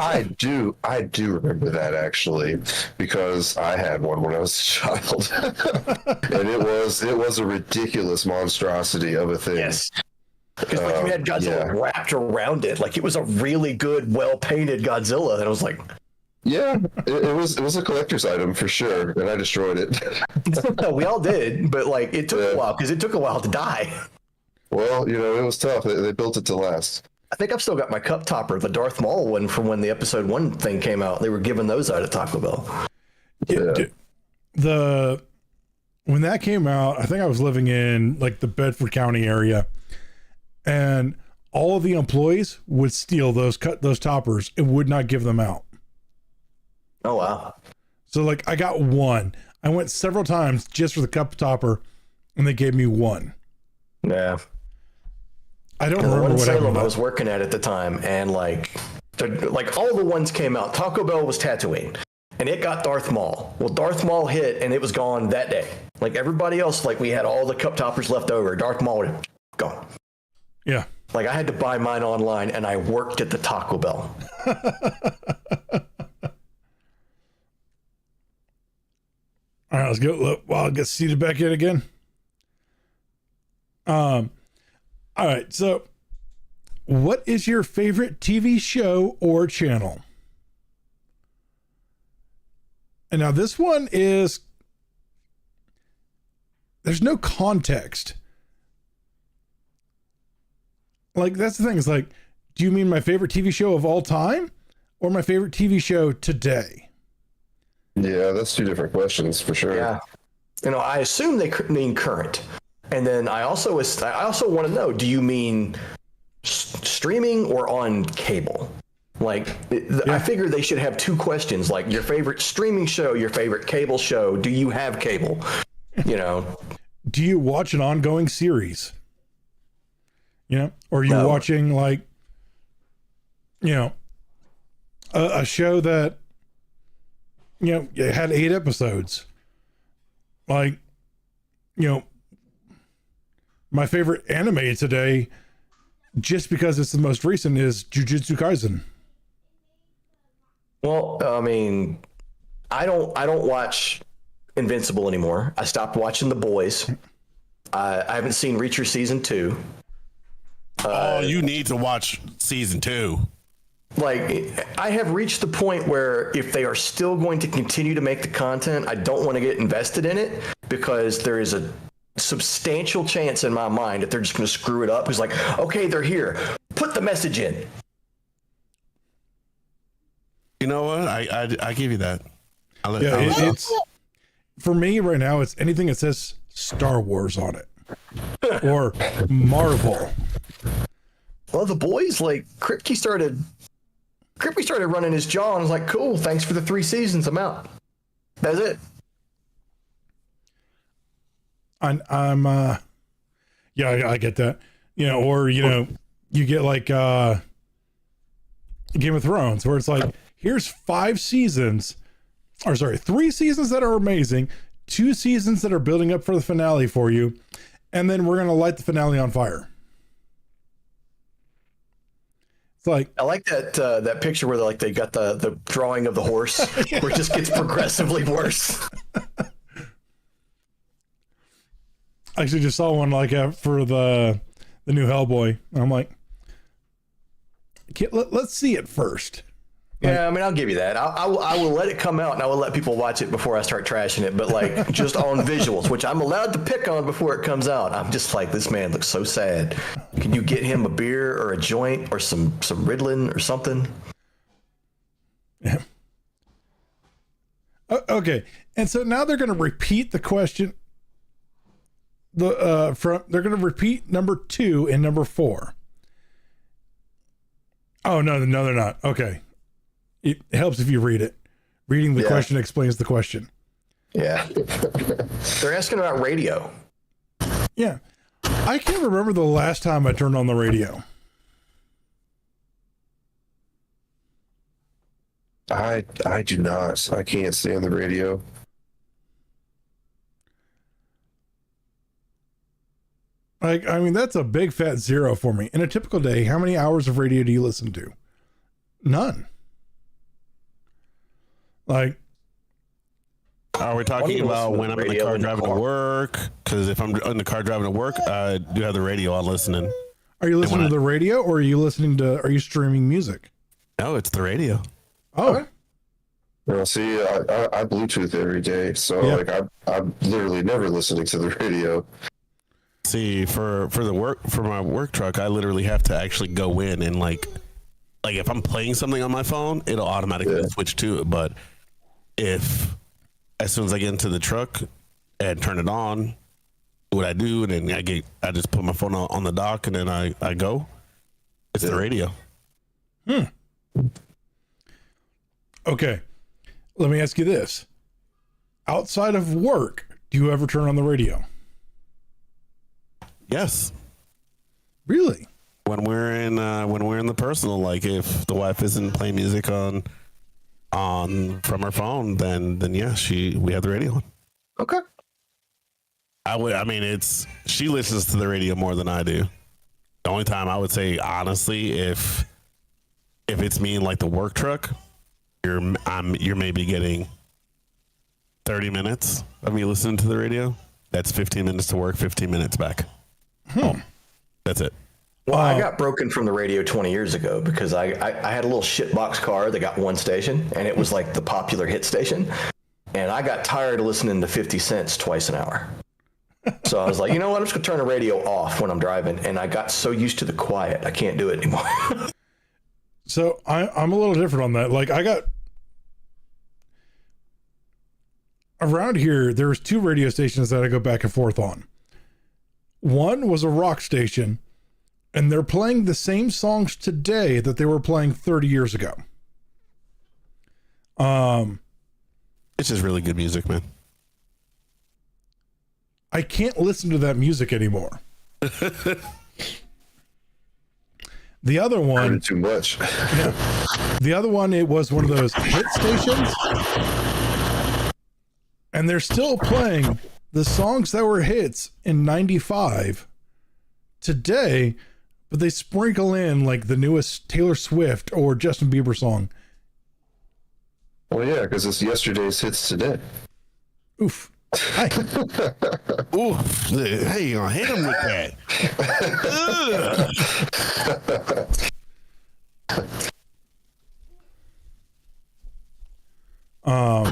I do remember that actually, because I had one when I was a child, and it was a ridiculous monstrosity of a thing. Yes. Because like you had Godzilla wrapped around it, like it was a really good, well painted Godzilla, and I was like, Yeah, it was a collector's item for sure, and I destroyed it. We all did, but like it took a while because it took a while to die. Well, it was tough. They built it to last. I think I've still got my cup topper, the Darth Maul one from when the episode 1 thing came out. They were giving those out at Taco Bell. When that came out, I think I was living in like the Bedford County area, and all of the employees would steal those toppers and would not give them out. Oh wow! So like I got one. I went several times just for the cup topper, and they gave me one. Yeah. I don't remember remember what what Salem I was working at the time, and like all the ones came out. Taco Bell was Tatooine, and it got Darth Maul. Well, Darth Maul hit, and it was gone that day. Like everybody else, like we had all the cup toppers left over. Darth Maul gone. Yeah. Like I had to buy mine online, and I worked at the Taco Bell. All right, let's go. Look, well, I'll get seated back in again. All right. So, what is your favorite TV show or channel? And now this one is, there's no context. Like, that's the thing. It's like, do you mean my favorite TV show of all time or my favorite TV show today? Yeah, that's two different questions for sure. Yeah. I assume they mean current. And then I also want to know, do you mean streaming or on cable? Like, I figure they should have two questions, like your favorite streaming show, your favorite cable show. Do you have cable? Do you watch an ongoing series? Or are you watching like, a show that, it had 8 episodes. Like, my favorite anime today, just because it's the most recent, is Jujutsu Kaisen. Well, I mean, I don't watch Invincible anymore. I stopped watching The Boys. I haven't seen Reacher season 2. You need to watch season 2. Like, I have reached the point where if they are still going to continue to make the content, I don't want to get invested in it, because there is a substantial chance in my mind that they're just going to screw it up. It's like, okay, they're here. Put the message in. You know what? I give you that. It's for me right now. It's anything that says Star Wars on it or Marvel. Well, The Boys, like Kripke started running his jaw, and I was like, cool, thanks for the 3 seasons. I'm out. That's it. I'm I get that. Or you get like Game of Thrones, where it's like, here's 5 seasons, or sorry, 3 seasons that are amazing, 2 seasons that are building up for the finale for you, and then we're gonna light the finale on fire. It's like, I like that picture where they got the drawing of the horse, where it just gets progressively worse. I actually just saw one like for the new Hellboy. I'm like, let's see it first. Yeah, I mean, I'll give you that. I will let it come out, and I will let people watch it before I start trashing it. But like, just on visuals, which I'm allowed to pick on before it comes out, I'm just like, this man looks so sad. Can you get him a beer or a joint or some Ritalin or something? Yeah. Okay, and so now they're going to repeat the question. They're going to repeat number 2 and number 4. Oh no, they're not. Okay. It helps if you read it. Reading the question explains the question. Yeah. They're asking about radio. Yeah. I can't remember the last time I turned on the radio. I do not. I can't stand the radio. Like, I mean, that's a big fat 0 for me. In a typical day, how many hours of radio do you listen to? None. Like, are we talking about when I'm in the car driving to work? Because if I'm in the car driving to work, I do have the radio on listening. Are you listening to the radio, or are you streaming music? No, it's the radio. Oh, See, I Bluetooth every day, so Yeah. like I'm literally never listening to the radio. See, for my work truck, I literally have to actually go in and like if I'm playing something on my phone, it'll automatically switch to it. But if as soon as I get into the truck and turn it on, what I do, and then I just put my phone on the dock, and then I go. It's the radio. Okay. Let me ask you this. Outside of work, do you ever turn on the radio? Yes. Really? When we're in the personal, like if the wife isn't playing music on from her phone, then yeah, we have the radio on. Okay. She listens to the radio more than I do. The only time I would say honestly, if it's me in like the work truck, you're maybe getting 30 minutes of me listening to the radio. That's 15 minutes to work, 15 minutes back. That's it. Well, I got broken from the radio 20 years ago because I had a little shitbox car that got one station, and it was like the popular hit station. And I got tired of listening to 50 Cents twice an hour. So I was like, you know what? I'm just going to turn the radio off when I'm driving. And I got so used to the quiet, I can't do it anymore. So I'm a little different on that. Like around here, there's 2 radio stations that I go back and forth on. One was a rock station, and they're playing the same songs today that they were playing 30 years ago. It's just really good music, man. I can't listen to that music anymore. The other one, Too much. the other one, it was one of those hit stations, and they're still playing the songs that were hits in 95 today, but they sprinkle in like the newest Taylor Swift or Justin Bieber song. Well, yeah, because it's yesterday's hits today. Oof. Hi. Ooh, hey, you gonna hit him with that? I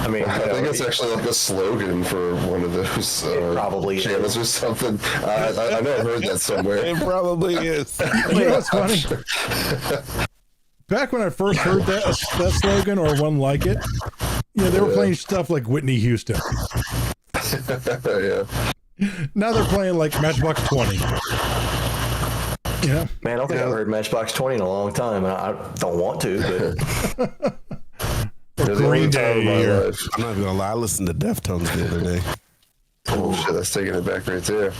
mean, I think it's actually like a slogan for one of those probably channels or something. I know I've heard that somewhere. It probably is. You know what's funny? Back when I first heard that slogan or one like it, they were playing stuff like Whitney Houston. Yeah. Now they're playing like Matchbox 20. Man, I don't think I've heard Matchbox 20 in a long time. And I don't want to, but Green Day. I'm not even gonna lie. I listened to Deftones the other day. Oh shit, that's taking it back right there.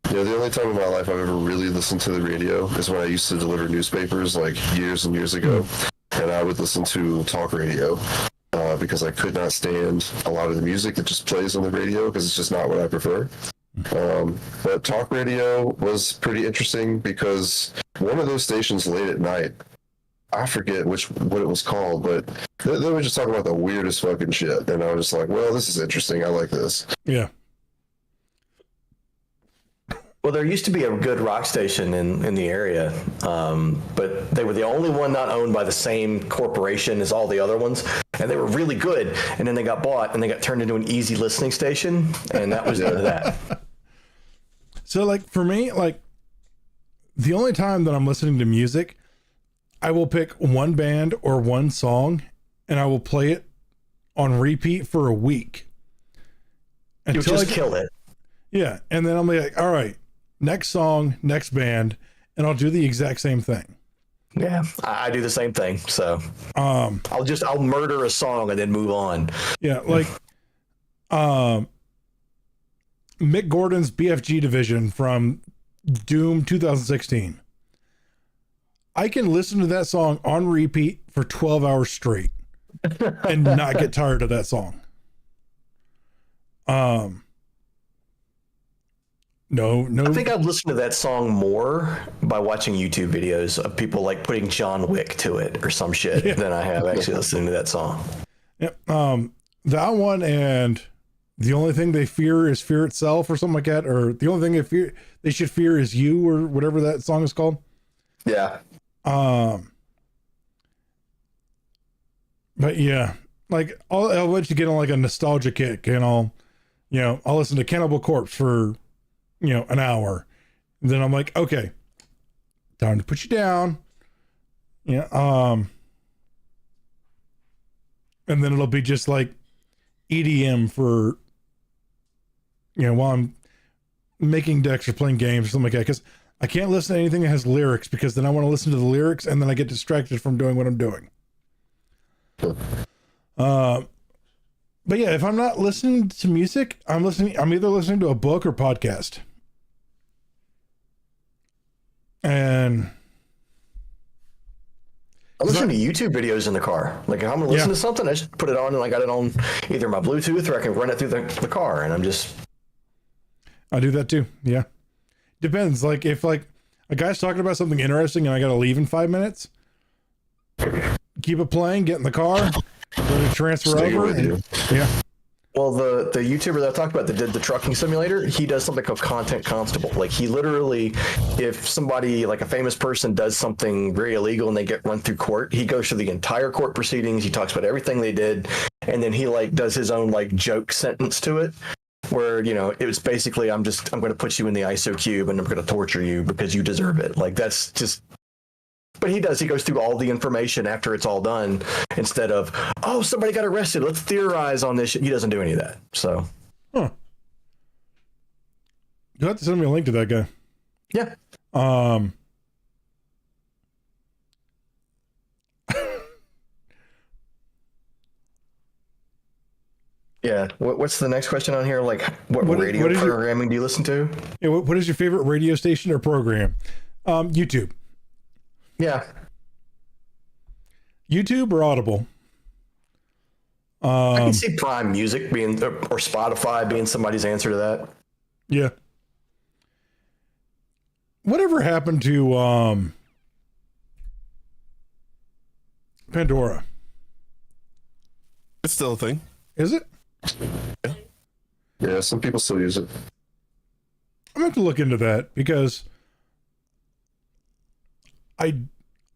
The only time in my life I've ever really listened to the radio is when I used to deliver newspapers like years and years ago, and I would listen to talk radio because I could not stand a lot of the music that just plays on the radio because it's just not what I prefer. But talk radio was pretty interesting because one of those stations late at night, I forget what it was called, but they were just talking about the weirdest fucking shit, and I was just like, well, this is interesting. I like this. Yeah. well, there used to be a good rock station in the area, but they were the only one not owned by the same corporation as all the other ones, and they were really good. And then they got bought, and they got turned into an easy listening station, and that was the end of that. So, like, for me, like, the only time that I'm listening to music, I will pick one band or one song, and I will play it on repeat for a week. You just kill it. Yeah, and then I'm like, all right, next song, next band, and I'll do the exact same thing. Yeah, I do the same thing. So I'll murder a song and then move on. Yeah, like Mick Gordon's BFG Division from Doom 2016. I can listen to that song on repeat for 12 hours straight and not get tired of that song. No. I think I've listened to that song more by watching YouTube videos of people like putting John Wick to it or some shit than I have actually listening to that song. Yep. That one and the only thing they fear is fear itself or something like that, or the only thing they should fear is you, or whatever that song is called. Yeah. But yeah, like I'll let you get on like a nostalgia kick, and I'll listen to Cannibal Corpse for an hour, and then I'm like, okay, time to put you down. Yeah. And then it'll be just like EDM for while I'm making decks or playing games or something like that, because I can't listen to anything that has lyrics, because then I want to listen to the lyrics and then I get distracted from doing what I'm doing. But yeah, if I'm not listening to music, I'm either listening to a book or podcast. And I listen to YouTube videos in the car. Like if I'm gonna listen to something, I just put it on and I got it on either my Bluetooth or I can run it through the car, and I do that too. Yeah. Depends. Like if like a guy's talking about something interesting and I gotta leave in 5 minutes, keep it playing, get in the car, let it transfer over. Yeah. Well, the YouTuber that I talked about that did the trucking simulator, he does something called Content Constable. Like he literally, if somebody like a famous person does something very illegal and they get run through court, he goes through the entire court proceedings. He talks about everything they did, and then he like does his own like joke sentence to it, where it was basically I'm going to put you in the ISO cube and I'm going to torture you because you deserve it. Like that's just. But he goes through all the information after it's all done, instead of, oh, somebody got arrested, let's theorize on this. He doesn't do any of that. So, you'll have to send me a link to that guy. Yeah. Yeah. What's the next question on here? Like, what radio programming do you listen to? Yeah. What is your favorite radio station or program? YouTube. Yeah. YouTube or Audible? I can see Prime Music being, or Spotify being somebody's answer to that. Yeah. Whatever happened to Pandora? It's still a thing. Is it? Yeah, some people still use it. I'm going to have to look into that, because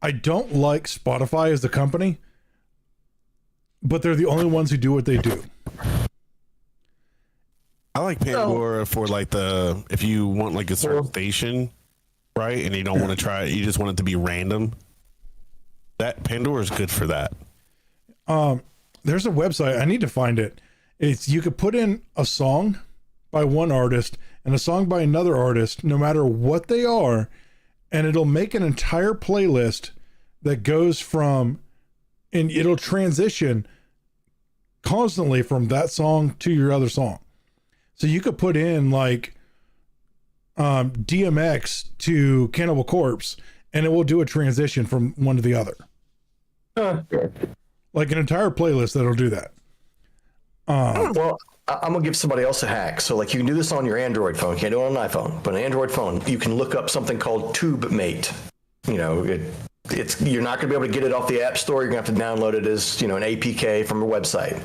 I don't like Spotify as the company, but they're the only ones who do what they do. I like Pandora for like if you want like a certain station, right? And you don't want to try it, you just want it to be random. That Pandora is good for that. There's a website, I need to find it. You could put in a song by one artist and a song by another artist, no matter what they are, and it'll make an entire playlist that goes from, and it'll transition constantly from that song to your other song. So you could put in like DMX to Cannibal Corpse, and it will do a transition from one to the other. Like an entire playlist that'll do that. Well, I'm gonna give somebody else a hack. So like you can do this on your Android phone. You can't do it on an iPhone, but an Android phone, you can look up something called TubeMate. You're not gonna be able to get it off the App Store. You're gonna have to download it as an APK from a website.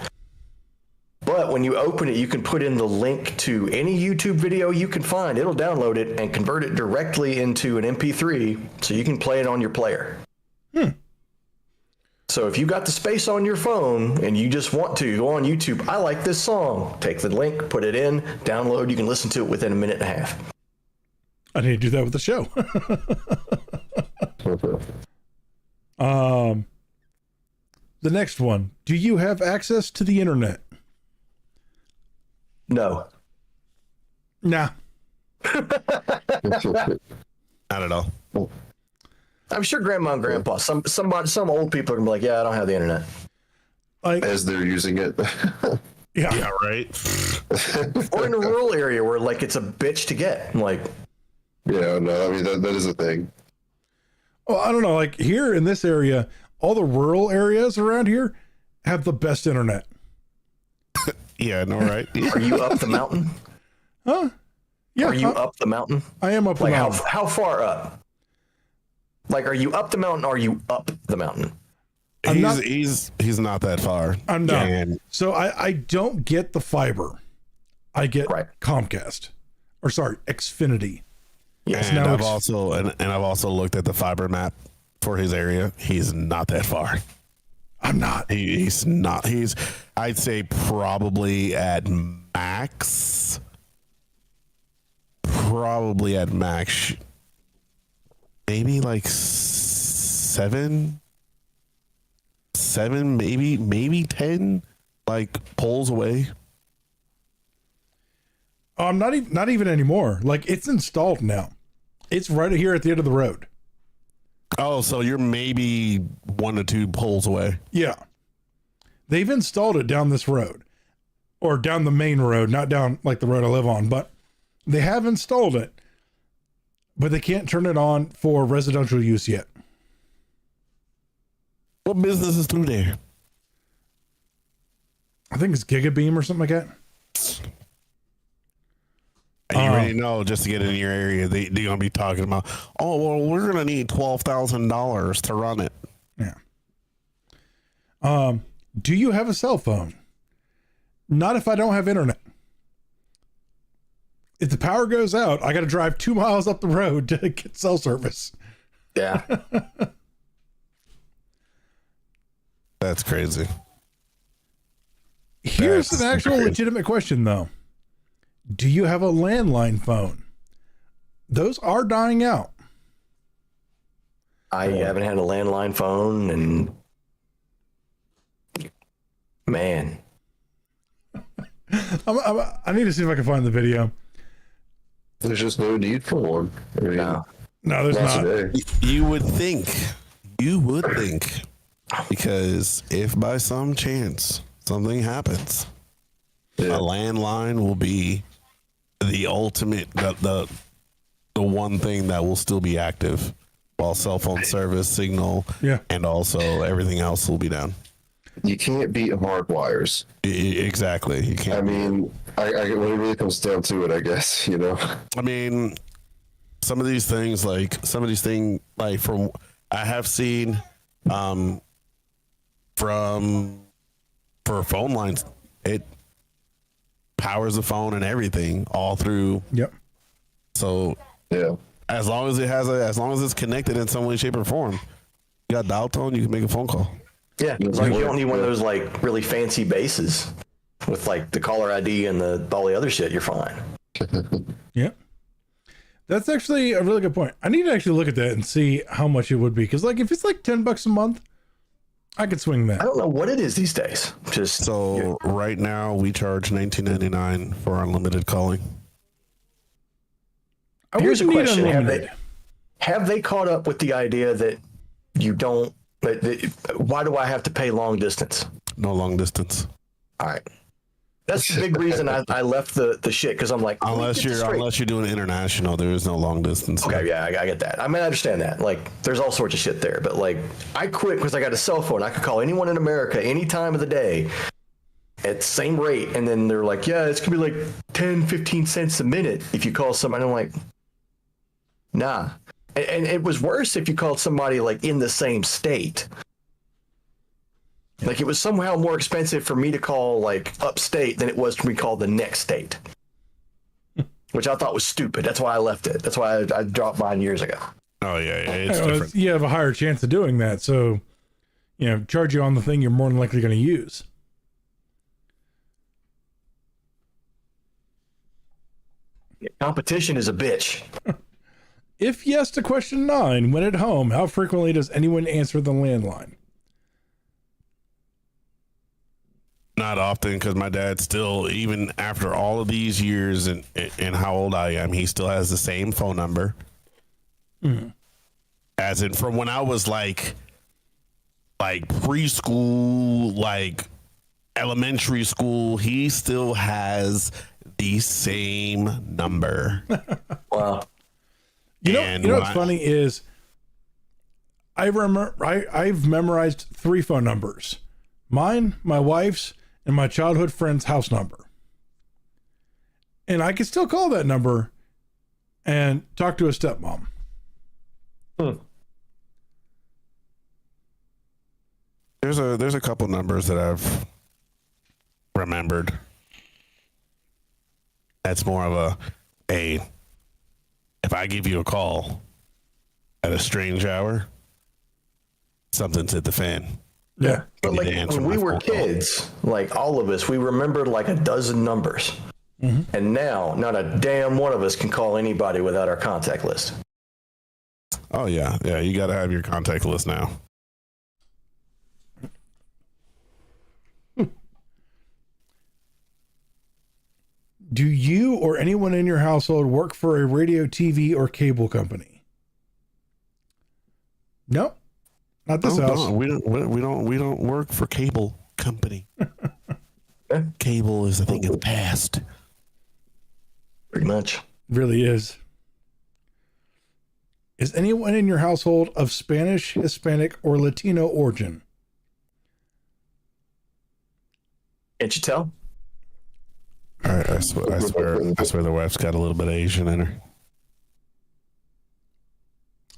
But when you open it, you can put in the link to any YouTube video you can find. It'll download it and convert it directly into an MP3, so you can play it on your player. So if you got the space on your phone and you just want to go on YouTube, I like this song, take the link, put it in, download, you can listen to it within a minute and a half. I need to do that with the show. The next one. Do you have access to the internet? No. Nah. Not at all. I'm sure grandma and grandpa, some old people are gonna be like, yeah, I don't have the internet. As they're using it. Yeah, right. Or in a rural area where like it's a bitch to get. Like, yeah, no, I mean that is a thing. Well, I don't know. Like here in this area, all the rural areas around here have the best internet. Yeah, no, right. Are you up the mountain? Huh? Yeah. Are you up the mountain? I am up the mountain. How far up? Like, are you up the mountain or are you up the mountain? He's not that far. I'm not. So I don't get the fiber. I get Comcast. Or sorry, Xfinity. Yes. And I've also looked at the fiber map for his area. He's not that far. I'm not. He's not. I'd say probably at max. Probably at max. Maybe like 7, maybe 10, like poles away. Not even anymore. Like, it's installed now. It's right here at the end of the road. Oh, so you're maybe 1 to 2 poles away. Yeah. They've installed it down this road, or down the main road, not down like the road I live on, but they have installed it, but they can't turn it on for residential use yet. What business is through there? I think it's Gigabeam or something like that. And you already know, just to get in your area, they're going to be talking about, oh, well, we're going to need $12,000 to run it. Yeah. Do you have a cell phone? Not if I don't have internet. If the power goes out, I got to drive 2 miles up the road to get cell service. Yeah. That's crazy. Here's That's an actual crazy. legitimate question, though. Do you have a landline phone? Those are dying out. I haven't had a landline phone, and man, I need to see if I can find the video. There's just no need for one. I mean, no. No, there's not. today. You would think, because if by some chance something happens, a landline will be the ultimate, the one thing that will still be active, while cell phone service, signal, and also everything else will be down. You can't beat hard wires. Exactly. You can't. I mean, when it really comes down to it, I guess, I mean, some of these things, like from I have seen, for phone lines, it powers the phone and everything all through. Yep. So yeah. as long as it's connected in some way, shape, or form, you got dial tone, you can make a phone call. Yeah, like you don't need one of those like really fancy bases with like the caller ID and all the other shit. You're fine. Yep. That's actually a really good point. I need to actually look at that and see how much it would be. Because like if it's like $10 a month, I could swing that. I don't know what it is these days. Just So right now we charge $19.99 for unlimited calling. Here's a wouldn't need question: unlimited. have they caught up with the idea that you don't? Why do I have to pay long distance? No long distance. All right, that's the big reason I left the shit, because I'm like, Unless you're doing international, there is no long distance. okay, yeah, I get that. I mean, I understand that. Like, there's all sorts of shit there, but like, I quit because I got a cell phone. I could call anyone in America any time of the day at the same rate, and then they're like, yeah, it's gonna be like 10-15 cents a minute if you call somebody. I'm like, nah. And it was worse if you called somebody like in the same state. Like, it was somehow more expensive for me to call like upstate than it was for me to call the next state, which I thought was stupid. That's why I left it. That's why I dropped mine years ago. Oh yeah, it's different. You have a higher chance of doing that, so charge you on the thing you're more than likely going to use. Competition is a bitch. If yes to question 9, when at home, how frequently does anyone answer the landline? Not often, because my dad still, even after all of these years and how old I am, he still has the same phone number. Mm. As in from when I was like preschool, like elementary school, he still has the same number. Wow. You know what's funny is I've memorized 3 phone numbers: mine, my wife's, and my childhood friend's house number. And I can still call that number and talk to a stepmom. There's a couple numbers that I've remembered. That's more of if I give you a call at a strange hour, something's hit the fan. Yeah. But You need like to answer when we my were phone call. kids, like all of us, we remembered like a dozen numbers. And now, not a damn one of us can call anybody without our contact list. Oh yeah, yeah. You got to have your contact list now. Do you or anyone in your household work for a radio, TV, or cable company? Nope. Not this house. No, we don't work for cable company. Cable is a thing of the past. Pretty much. Really is. Is anyone in your household of Spanish, Hispanic, or Latino origin? Can't you tell? I swear the wife's got a little bit of Asian in her.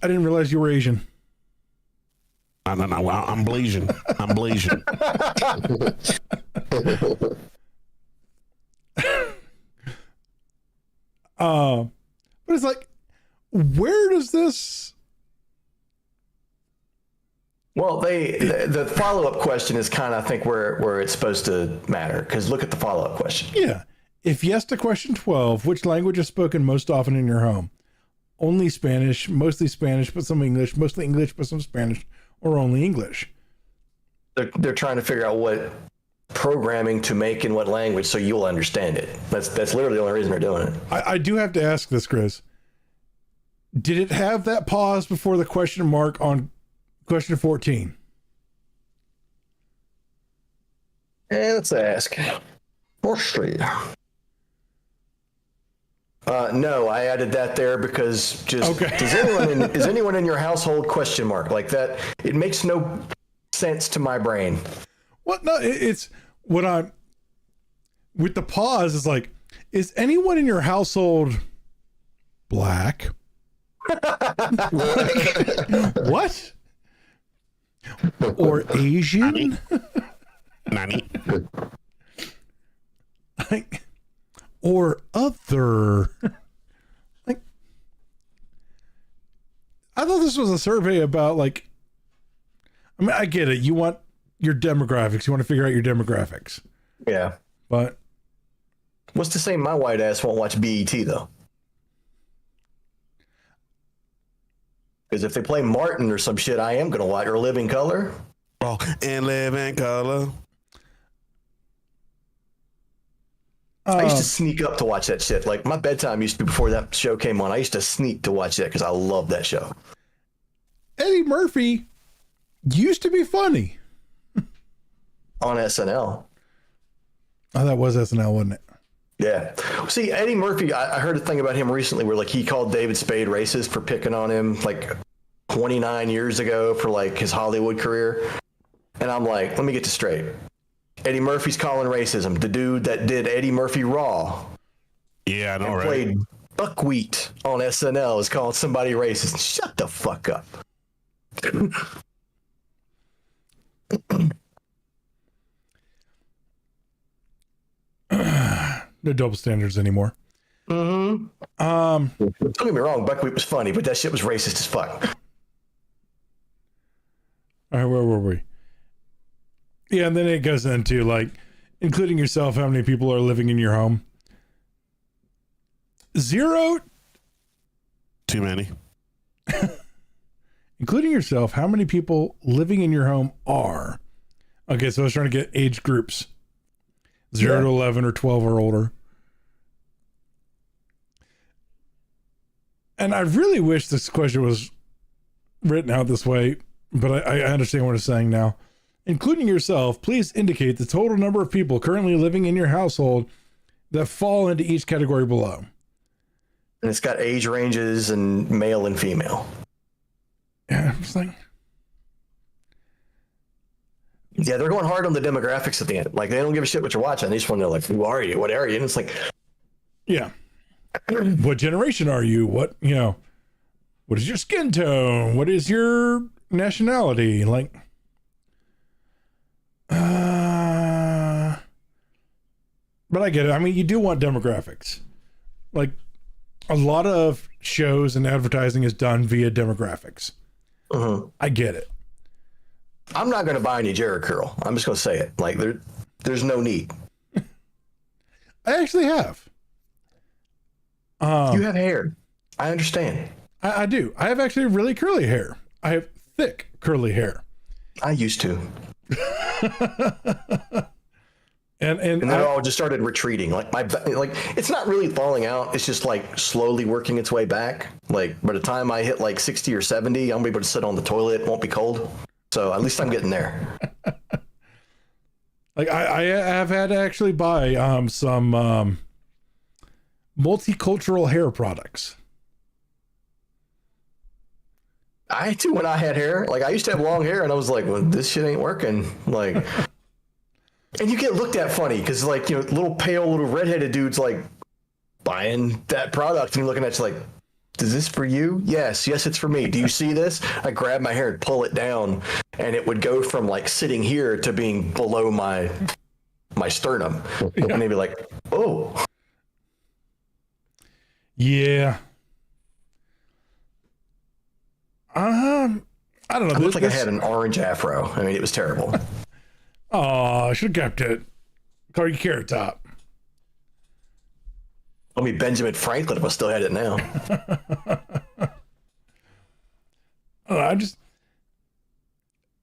I didn't realize you were Asian. No, I'm Blasian. I'm Blasian. But it's like, where does this? Well, the follow-up question is kind of, I think, where it's supposed to matter. Because look at the follow-up question. Yeah. If yes to question 12, which language is spoken most often in your home? Only Spanish, mostly Spanish, but some English, mostly English, but some Spanish, or only English? They're trying to figure out what programming to make in what language so you'll understand it. That's literally the only reason they're doing it. I do have to ask this, Chris. Did it have that pause before the question mark on question 14? Let's ask. Austria. No, I added that there because just Okay. is anyone in your household question mark like that? It makes no sense to my brain. What? No, it's what I'm with the pause is like, is anyone in your household black? What? Or Asian? Nani? Like, or other? Like, I thought this was a survey about like, I mean, I get it. You want your demographics. You want to figure out your demographics. Yeah. But What's to say my white ass won't watch BET though? Because if they play Martin or some shit, I am gonna watch, or Living Color. Oh, and live in color. I used to sneak up to watch that shit. Like my bedtime used to be before that show came on. I used to sneak to watch that because I love that show. Eddie Murphy used to be funny. On SNL. Oh, that was SNL, wasn't it? Yeah. See, Eddie Murphy, I heard a thing about him recently where like he called David Spade racist for picking on him like 29 years ago for like his Hollywood career. And I'm like, let me get this straight. Eddie Murphy's calling racism. The dude that did Eddie Murphy Raw Yeah, I know, and right? played Buckwheat on SNL is calling somebody racist. Shut the fuck up. No double standards anymore. Mm-hmm. Don't get me wrong, Buckwheat was funny, but that shit was racist as fuck. All right, where were we? Yeah, and then it goes into like, including yourself, how many people are living in your home? 0. Too many. Including yourself, how many people living in your home are? Okay, so I was trying to get age groups. 0 to 11 or 12 or older. And I really wish this question was written out this way, but I understand what it's saying now. Including yourself, please indicate the total number of people currently living in your household that fall into each category below. And it's got age ranges and male and female. Yeah, I'm just like, Yeah, they're going hard on the demographics at the end. Like, they don't give a shit what you're watching. They just want to know, like, who are you? What are you? And it's like, yeah. What generation are you? What is your skin tone? What is your nationality? Like, but I get it. I mean, you do want demographics. Like, a lot of shows and advertising is done via demographics. uh-huh. I get it. I'm not going to buy any Jerry curl. I'm just going to say it. Like there's no need. I actually have. You have hair. I understand. I do. I have actually really curly hair. I have thick curly hair. I used to. And then it all just started retreating. Like it's not really falling out. It's just like slowly working its way back. Like by the time I hit like 60 or 70, I'm gonna be able to sit on the toilet. It won't be cold. So at least I'm getting there. Like I have had to actually buy some multicultural hair products. I had to when I had hair. Like I used to have long hair, and I was like, "Well, this shit ain't working." Like, and you get looked at funny because, like, you know, little pale, little redheaded dudes like buying that product, and you're looking at you like, "Is this for you?" Yes, it's for me. Do you see this? I grab my hair and pull it down, and it would go from like sitting here to being below my sternum, and they'd be like, "Oh, yeah." I don't know. I looked like I had an orange afro. I mean, it was terrible. Oh, I should have kept it. Call you Carrot Top. Call me Benjamin Franklin if I still had it now.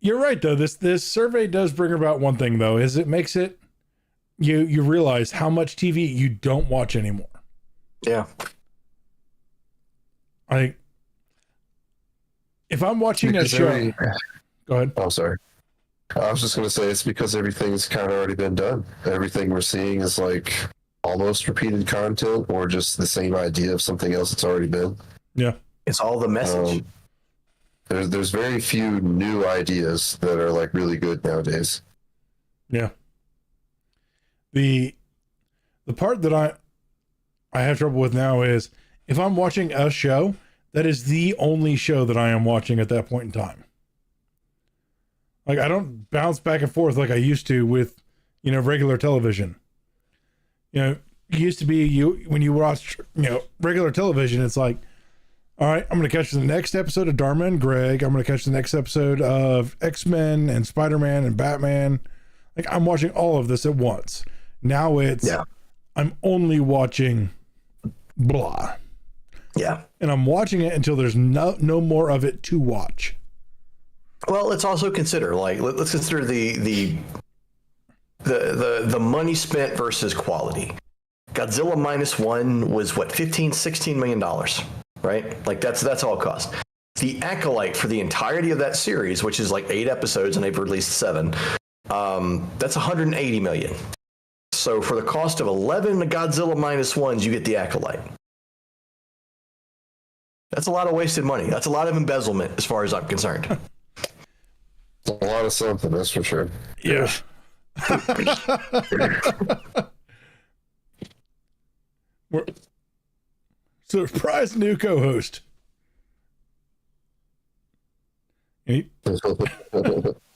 You're right though. This survey does bring about one thing though, is it makes it you realize how much TV you don't watch anymore. Yeah. If I'm watching a show, go ahead. Oh, sorry. I was just going to say it's because everything's kind of already been done. Everything we're seeing is like almost repeated content or just the same idea of something else that's already been. Yeah. It's all the message. There's very few new ideas that are like really good nowadays. Yeah. The part that I have trouble with now is if I'm watching a show, that is the only show that I am watching at that point in time. Like I don't bounce back and forth like I used to with, you know, regular television. You know, it used to be when you watch, you know, regular television, it's like, all right, I'm going to catch the next episode of Dharma and Greg. I'm going to catch the next episode of X-Men and Spider-Man and Batman. Like I'm watching all of this at once. Now I'm only watching blah. Yeah. And I'm watching it until there's no more of it to watch. Well, let's also consider let's consider the money spent versus quality. Godzilla -1 was what, $15-16 million, right? Like that's all it cost. The Acolyte for the entirety of that series, which is like 8 episodes and they've released 7, that's $180 million. So for the cost of 11 Godzilla -1s, you get the Acolyte. That's a lot of wasted money. That's a lot of embezzlement as far as I'm concerned. A lot of something, that's for sure. Yeah. Surprise new co-host.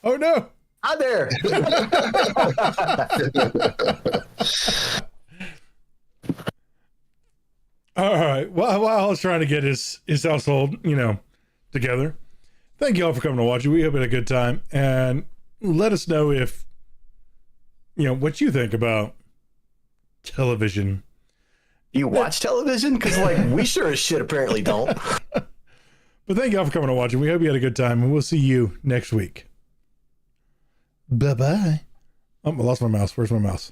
Oh no. Hi there. All right. Well, while I was trying to get his household, you know, together. Thank you all for coming to watch it. We hope you had a good time, and let us know if, you know, what you think about television. You watch television? Because like we sure as shit apparently don't. But thank you all for coming to watch it. We hope you had a good time, and we'll see you next week. Bye bye. Oh, I lost my mouse. Where's my mouse?